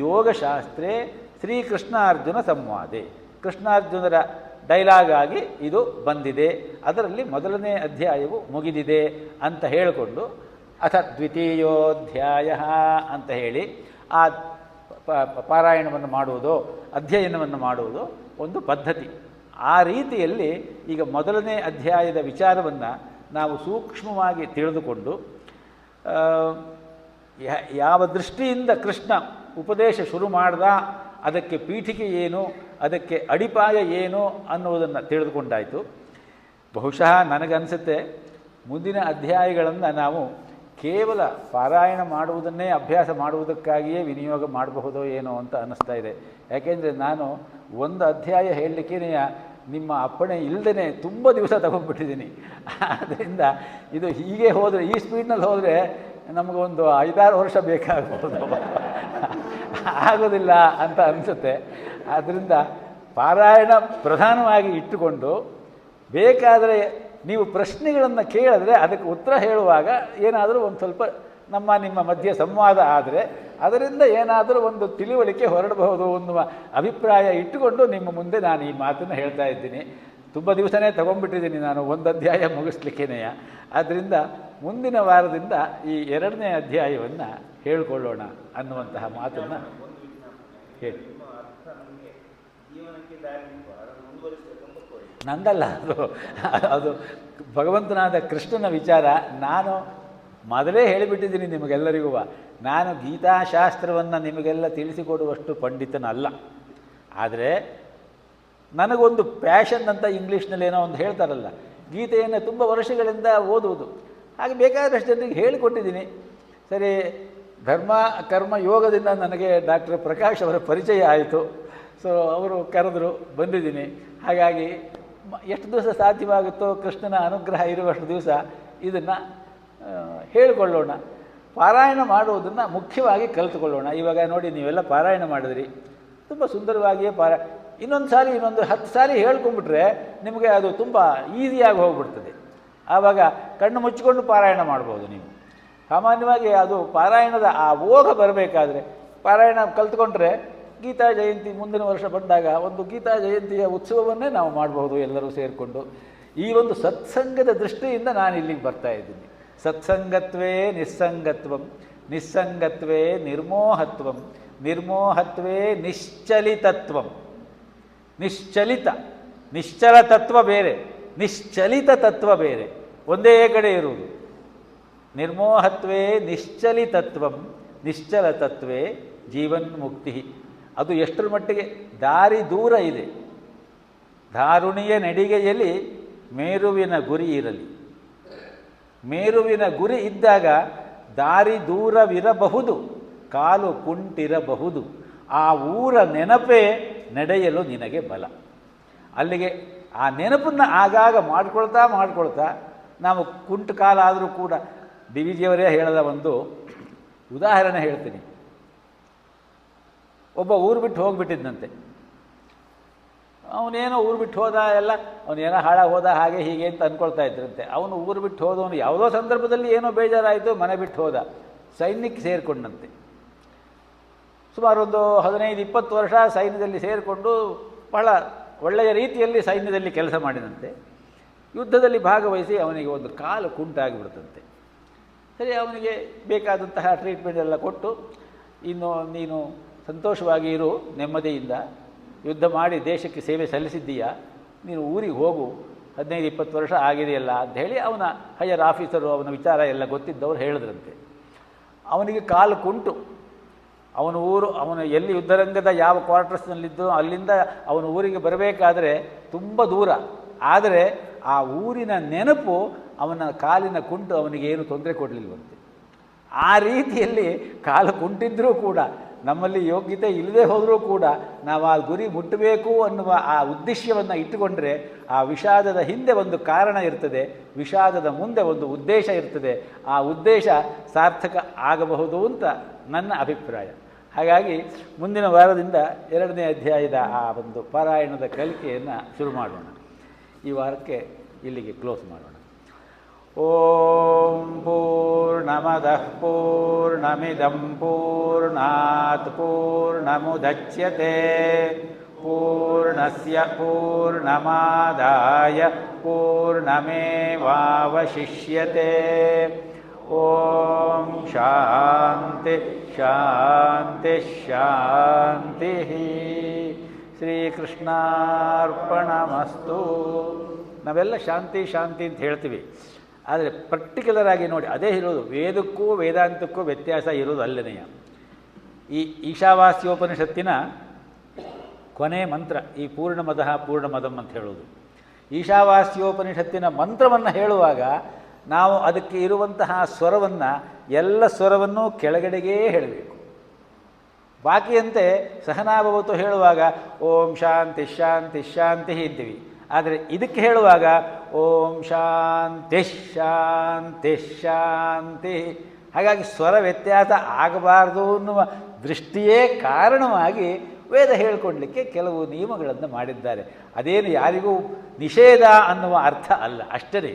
ಯೋಗಶಾಸ್ತ್ರೇ ಶ್ರೀಕೃಷ್ಣಾರ್ಜುನ ಸಂವಾದೆ, ಕೃಷ್ಣಾರ್ಜುನರ ಡೈಲಾಗ್ ಆಗಿ ಇದು ಬಂದಿದೆ. ಅದರಲ್ಲಿ ಮೊದಲನೇ ಅಧ್ಯಾಯವು ಮುಗಿದಿದೆ ಅಂತ ಹೇಳಿಕೊಂಡು ಅಥ ದ್ವಿತೀಯೋಧ್ಯಾಯ ಅಂತ ಹೇಳಿ ಆ ಪಾರಾಯಣವನ್ನು ಮಾಡುವುದು, ಅಧ್ಯಯನವನ್ನು ಮಾಡುವುದು ಒಂದು ಪದ್ಧತಿ. ಆ ರೀತಿಯಲ್ಲಿ ಈಗ ಮೊದಲನೇ ಅಧ್ಯಾಯದ ವಿಚಾರವನ್ನು ನಾವು ಸೂಕ್ಷ್ಮವಾಗಿ ತಿಳಿದುಕೊಂಡು ಯಾವ ದೃಷ್ಟಿಯಿಂದ ಕೃಷ್ಣ ಉಪದೇಶ ಶುರು ಮಾಡ್ದ, ಅದಕ್ಕೆ ಪೀಠಿಕೆ ಏನು, ಅದಕ್ಕೆ ಅಡಿಪಾಯ ಏನು ಅನ್ನುವುದನ್ನು ತಿಳಿದುಕೊಂಡಾಯಿತು. ಬಹುಶಃ ನನಗನ್ಸುತ್ತೆ ಮುಂದಿನ ಅಧ್ಯಾಯಗಳನ್ನು ನಾವು ಕೇವಲ ಪಾರಾಯಣ ಮಾಡುವುದನ್ನೇ ಅಭ್ಯಾಸ ಮಾಡುವುದಕ್ಕಾಗಿಯೇ ವಿನಿಯೋಗ ಮಾಡಬಹುದೋ ಏನೋ ಅಂತ ಅನ್ನಿಸ್ತಾ ಇದೆ. ಯಾಕೆಂದರೆ ನಾನು ಒಂದು ಅಧ್ಯಾಯ ಹೇಳಲಿಕ್ಕೇ ನಿಮ್ಮ ಅಪ್ಪಣೆ ಇಲ್ಲದೇ ತುಂಬ ದಿವಸ ತಗೊಂಡ್ಬಿಟ್ಟಿದ್ದೀನಿ. ಆದ್ದರಿಂದ ಇದು ಹೀಗೆ ಹೋದರೆ, ಈ ಸ್ಪೀಡ್ನಲ್ಲಿ ಹೋದರೆ ನಮಗೊಂದು 5-6 ವರ್ಷ ಬೇಕಾಗ್ಬೋದು, ಆಗೋದಿಲ್ಲ ಅಂತ ಅನಿಸುತ್ತೆ. ಆದ್ದರಿಂದ ಪಾರಾಯಣ ಪ್ರಧಾನವಾಗಿ ಇಟ್ಟುಕೊಂಡು ಬೇಕಾದರೆ ನೀವು ಪ್ರಶ್ನೆಗಳನ್ನು ಕೇಳಿದ್ರೆ ಅದಕ್ಕೆ ಉತ್ತರ ಹೇಳುವಾಗ ಏನಾದರೂ ಒಂದು ಸ್ವಲ್ಪ ನಿಮ್ಮ ಮಧ್ಯೆ ಸಂವಾದ ಆದರೆ ಅದರಿಂದ ಏನಾದರೂ ಒಂದು ತಿಳಿವಳಿಕೆ ಹೊರಡಬಹುದು ಅನ್ನುವ ಅಭಿಪ್ರಾಯ ಇಟ್ಟುಕೊಂಡು ನಿಮ್ಮ ಮುಂದೆ ನಾನು ಈ ಮಾತನ್ನು ಹೇಳ್ತಾ ಇದ್ದೀನಿ. ತುಂಬ ದಿವಸನೇ ತಗೊಂಡ್ಬಿಟ್ಟಿದ್ದೀನಿ ನಾನು ಒಂದು ಅಧ್ಯಾಯ ಮುಗಿಸ್ಲಿಕ್ಕೇನೆಯ. ಆದ್ದರಿಂದ ಮುಂದಿನ ವಾರದಿಂದ ಈ 2ನೇ ಅಧ್ಯಾಯವನ್ನು ಹೇಳಿಕೊಳ್ಳೋಣ ಅನ್ನುವಂತಹ ಮಾತನ್ನು ಹೇಳಿ. ನಂದಲ್ಲ ಅದು ಭಗವಂತನಾದ ಕೃಷ್ಣನ ವಿಚಾರ. ನಾನು ಮೊದಲೇ ಹೇಳಿಬಿಟ್ಟಿದ್ದೀನಿ ನಿಮಗೆಲ್ಲರಿಗೂ, ನಾನು ಗೀತಾಶಾಸ್ತ್ರವನ್ನು ನಿಮಗೆಲ್ಲ ತಿಳಿಸಿಕೊಡುವಷ್ಟು ಪಂಡಿತನಲ್ಲ. ಆದರೆ ನನಗೊಂದು ಪ್ಯಾಷನ್ ಅಂತ ಇಂಗ್ಲೀಷ್ನಲ್ಲಿ ಏನೋ ಒಂದು ಹೇಳ್ತಾರಲ್ಲ, ಗೀತೆಯನ್ನು ತುಂಬ ವರ್ಷಗಳಿಂದ ಓದುವುದು. ಹಾಗೆ ಬೇಕಾದಷ್ಟು ಜನರಿಗೆ ಹೇಳಿಕೊಟ್ಟಿದ್ದೀನಿ. ಸರಿ, ಧರ್ಮ ಕರ್ಮ ಯೋಗದಿಂದ ನನಗೆ ಡಾಕ್ಟರ್ ಪ್ರಕಾಶ್ ಅವರ ಪರಿಚಯ ಆಯಿತು. ಸೊ ಅವರು ಕರೆದರು, ಬಂದಿದ್ದೀನಿ. ಹಾಗಾಗಿ ಎಷ್ಟು ದಿವಸ ಸಾಧ್ಯವಾಗುತ್ತೋ ಕೃಷ್ಣನ ಅನುಗ್ರಹ ಇರುವಷ್ಟು ದಿವಸ ಇದನ್ನು ಹೇಳಿಕೊಳ್ಳೋಣ. ಪಾರಾಯಣ ಮಾಡುವುದನ್ನು ಮುಖ್ಯವಾಗಿ ಕಲಿತುಕೊಳ್ಳೋಣ. ಇವಾಗ ನೋಡಿ, ನೀವೆಲ್ಲ ಪಾರಾಯಣ ಮಾಡಿದ್ರಿ, ತುಂಬ ಸುಂದರವಾಗಿಯೇ ಇನ್ನೊಂದು 10 ಸಾರಿ ಹೇಳ್ಕೊಂಡ್ಬಿಟ್ರೆ ನಿಮಗೆ ಅದು ತುಂಬ ಈಸಿಯಾಗಿ ಹೋಗ್ಬಿಡ್ತದೆ. ಆವಾಗ ಕಣ್ಣು ಮುಚ್ಚಿಕೊಂಡು ಪಾರಾಯಣ ಮಾಡ್ಬೋದು ನೀವು. ಸಾಮಾನ್ಯವಾಗಿ ಅದು ಪಾರಾಯಣದ ಆ ಓಘ ಬರಬೇಕಾದ್ರೆ ಪಾರಾಯಣ ಕಲಿತ್ಕೊಂಡ್ರೆ ಗೀತಾ ಜಯಂತಿ ಮುಂದಿನ ವರ್ಷ ಬಂದಾಗ ಒಂದು ಗೀತಾ ಜಯಂತಿಯ ಉತ್ಸವವನ್ನೇ ನಾವು ಮಾಡಬಹುದು ಎಲ್ಲರೂ ಸೇರಿಕೊಂಡು. ಈ ಒಂದು ಸತ್ಸಂಗದ ದೃಷ್ಟಿಯಿಂದ ನಾನು ಇಲ್ಲಿಗೆ ಬರ್ತಾ ಇದ್ದೀನಿ. ಸತ್ಸಂಗತ್ವೇ ನಿಸ್ಸಂಗತ್ವಂ, ನಿಸ್ಸಂಗತ್ವೇ ನಿರ್ಮೋಹತ್ವಂ, ನಿರ್ಮೋಹತ್ವೇ ನಿಶ್ಚಲಿತತ್ವಂ. ನಿಶ್ಚಲ ತತ್ವ ಬೇರೆ, ನಿಶ್ಚಲಿತ ತತ್ವ ಬೇರೆ, ಒಂದೇ ಕಡೆ ಇರುವುದು. ನಿರ್ಮೋಹತ್ವೇ ನಿಶ್ಚಲಿತತ್ವಂ, ನಿಶ್ಚಲ ತತ್ವೇ ಜೀವನ್ಮುಕ್ತಿ. ಅದು ಎಷ್ಟರ ಮಟ್ಟಿಗೆ ದಾರಿ ದೂರ ಇದೆ. ಧಾರುಣಿಯ ನಡಿಗೆಯಲ್ಲಿ ಮೇರುವಿನ ಗುರಿ ಇರಲಿ. ಮೇರುವಿನ ಗುರಿ ಇದ್ದಾಗ ದಾರಿ ದೂರವಿರಬಹುದು, ಕಾಲು ಕುಂಟಿರಬಹುದು. ಆ ಊರ ನೆನಪೇ ನಡೆಯಲು ನಿನಗೆ ಬಲ. ಅಲ್ಲಿಗೆ ಆ ನೆನಪನ್ನು ಆಗಾಗ ಮಾಡ್ಕೊಳ್ತಾ ನಾವು ಕುಂಟು ಕಾಲ ಆದರೂ ಕೂಡ ಡಿ ವಿ ಜಿಯವರೇ ಹೇಳದ ಒಂದು ಉದಾಹರಣೆ ಹೇಳ್ತೀನಿ. ಒಬ್ಬ ಊರು ಬಿಟ್ಟು ಹೋಗಿಬಿಟ್ಟಿದ್ದಂತೆ. ಅವನೇನೋ ಊರು ಬಿಟ್ಟು ಹೋದ, ಎಲ್ಲ ಅವನೇನೋ ಹಾಳಾಗಿ ಹೋದ, ಹಾಗೆ ಹೀಗೆ ಅಂತ ಅಂದ್ಕೊಳ್ತಾ ಇದ್ರಂತೆ. ಅವನು ಊರು ಬಿಟ್ಟು ಹೋದವನು ಯಾವುದೋ ಸಂದರ್ಭದಲ್ಲಿ ಏನೋ ಬೇಜಾರಾಯಿತು, ಮನೆ ಬಿಟ್ಟು ಹೋದ, ಸೈನ್ಯಕ್ಕೆ ಸೇರಿಕೊಂಡಂತೆ. ಸುಮಾರು ಒಂದು 15-20 ವರ್ಷ ಸೈನ್ಯದಲ್ಲಿ ಸೇರಿಕೊಂಡು ಬಹಳ ಒಳ್ಳೆಯ ರೀತಿಯಲ್ಲಿ ಸೈನ್ಯದಲ್ಲಿ ಕೆಲಸ ಮಾಡಿದಂತೆ. ಯುದ್ಧದಲ್ಲಿ ಭಾಗವಹಿಸಿ ಅವನಿಗೆ ಒಂದು ಕಾಲು ಕುಂಟಾಗಿಬಿಡ್ತಂತೆ. ಸರಿ, ಅವನಿಗೆ ಬೇಕಾದಂತಹ ಟ್ರೀಟ್ಮೆಂಟ್ ಎಲ್ಲ ಕೊಟ್ಟು, ಇನ್ನು ನೀನು ಸಂತೋಷವಾಗಿ ಇರು, ನೆಮ್ಮದಿಯಿಂದ ಯುದ್ಧ ಮಾಡಿ ದೇಶಕ್ಕೆ ಸೇವೆ ಸಲ್ಲಿಸಿದ್ದೀಯಾ, ನೀನು ಊರಿಗೆ ಹೋಗು, 15-20 ವರ್ಷ ಆಗಿದೆಯಲ್ಲ ಅಂತ ಹೇಳಿ ಅವನ ಹೈಯರ್ ಆಫೀಸರು, ಅವನ ವಿಚಾರ ಎಲ್ಲ ಗೊತ್ತಿದ್ದವರು ಹೇಳಿದ್ರಂತೆ. ಅವನಿಗೆ ಕಾಲು ಕುಂಟು. ಅವನು ಎಲ್ಲಿ ಯುದ್ಧರಂಗದ ಯಾವ ಕ್ವಾರ್ಟರ್ಸ್ನಲ್ಲಿದ್ದೋ ಅಲ್ಲಿಂದ ಅವನ ಊರಿಗೆ ಬರಬೇಕಾದ್ರೆ ತುಂಬ ದೂರ. ಆದರೆ ಆ ಊರಿನ ನೆನಪು ಅವನ ಕಾಲಿನ ಕುಂಟು ಅವನಿಗೇನು ತೊಂದರೆ ಕೊಡಲಿಲ್ವಂತೆ. ಆ ರೀತಿಯಲ್ಲಿ ಕಾಲು ಕುಂಟಿದ್ರೂ ಕೂಡ, ನಮ್ಮಲ್ಲಿ ಯೋಗ್ಯತೆ ಇಲ್ಲದೆ ಹೋದರೂ ಕೂಡ ನಾವು ಆ ಗುರಿ ಮುಟ್ಟಬೇಕು ಅನ್ನುವ ಆ ಉದ್ದೇಶವನ್ನು ಇಟ್ಟುಕೊಂಡ್ರೆ ಆ ವಿಷಾದದ ಹಿಂದೆ ಒಂದು ಕಾರಣ ಇರ್ತದೆ, ವಿಷಾದದ ಮುಂದೆ ಒಂದು ಉದ್ದೇಶ ಇರ್ತದೆ. ಆ ಉದ್ದೇಶ ಸಾರ್ಥಕ ಆಗಬಹುದು ಅಂತ ನನ್ನ ಅಭಿಪ್ರಾಯ. ಹಾಗಾಗಿ ಮುಂದಿನ ವಾರದಿಂದ 2ನೇ ಅಧ್ಯಾಯದ ಆ ಒಂದು ಪಾರಾಯಣದ ಕಲಿಕೆಯನ್ನು ಶುರು ಮಾಡೋಣ. ಈ ವಾರಕ್ಕೆ ಇಲ್ಲಿಗೆ ಕ್ಲೋಸ್ ಮಾಡೋಣ. ಓಂ ಪೂರ್ಣಮದಃ ಪೂರ್ಣಮಿದಂ ಪೂರ್ಣಾತ್ ಪೂರ್ಣಮುದಚ್ಯತೆ ಪೂರ್ಣಸ್ಯ ಪೂರ್ಣಮಾದಾಯ ಪೂರ್ಣಮೇವಾವಶಿಷ್ಯತೆ. ಓಂ ಶಾಂತಿ ಶಾಂತಿ ಶಾಂತಿ. ಶ್ರೀಕೃಷ್ಣಾರ್ಪಣಮಸ್ತು. ನಾವೆಲ್ಲ ಶಾಂತಿ ಶಾಂತಿ ಅಂತ ಹೇಳ್ತೀವಿ, ಆದರೆ ಪರ್ಟಿಕ್ಯುಲರ್ ಆಗಿ ನೋಡಿ ಅದೇ ಇರೋದು. ವೇದಕ್ಕೂ ವೇದಾಂತಕ್ಕೂ ವ್ಯತ್ಯಾಸ ಇರೋದು ಅಲ್ಲನೆಯ. ಈ ಈಶಾವಾಸ್ಯೋಪನಿಷತ್ತಿನ ಕೊನೆ ಮಂತ್ರ ಈ ಪೂರ್ಣಮದಃ ಪೂರ್ಣಮದಂ ಅಂತ ಹೇಳೋದು. ಈಶಾವಾಸ್ಯೋಪನಿಷತ್ತಿನ ಮಂತ್ರವನ್ನು ಹೇಳುವಾಗ ನಾವು ಅದಕ್ಕೆ ಇರುವಂತಹ ಸ್ವರವನ್ನು, ಎಲ್ಲ ಸ್ವರವನ್ನು ಕೆಳಗಡೆಗೇ ಹೇಳಬೇಕು. ಬಾಕಿಯಂತೆ ಸಹನಾಭವತು ಹೇಳುವಾಗ ಓಂ ಶಾಂತಿ ಶಾಂತಿ ಶಾಂತಿ ಅಂತೀವಿ. ಆದರೆ ಇದಕ್ಕೆ ಹೇಳುವಾಗ ಓಂ ಶಾಂತಿ ಶಾಂತಿ ಶಾಂತಿ. ಹಾಗಾಗಿ ಸ್ವರ ವ್ಯತ್ಯಾಸ ಆಗಬಾರ್ದು ಅನ್ನುವ ದೃಷ್ಟಿಯೇ ಕಾರಣವಾಗಿ ವೇದ ಹೇಳಿಕೊಡ್ಲಿಕ್ಕೆ ಕೆಲವು ನಿಯಮಗಳನ್ನು ಮಾಡಿದ್ದಾರೆ. ಅದೇನು ಯಾರಿಗೂ ನಿಷೇಧ ಅನ್ನುವ ಅರ್ಥ ಅಲ್ಲ, ಅಷ್ಟೇ.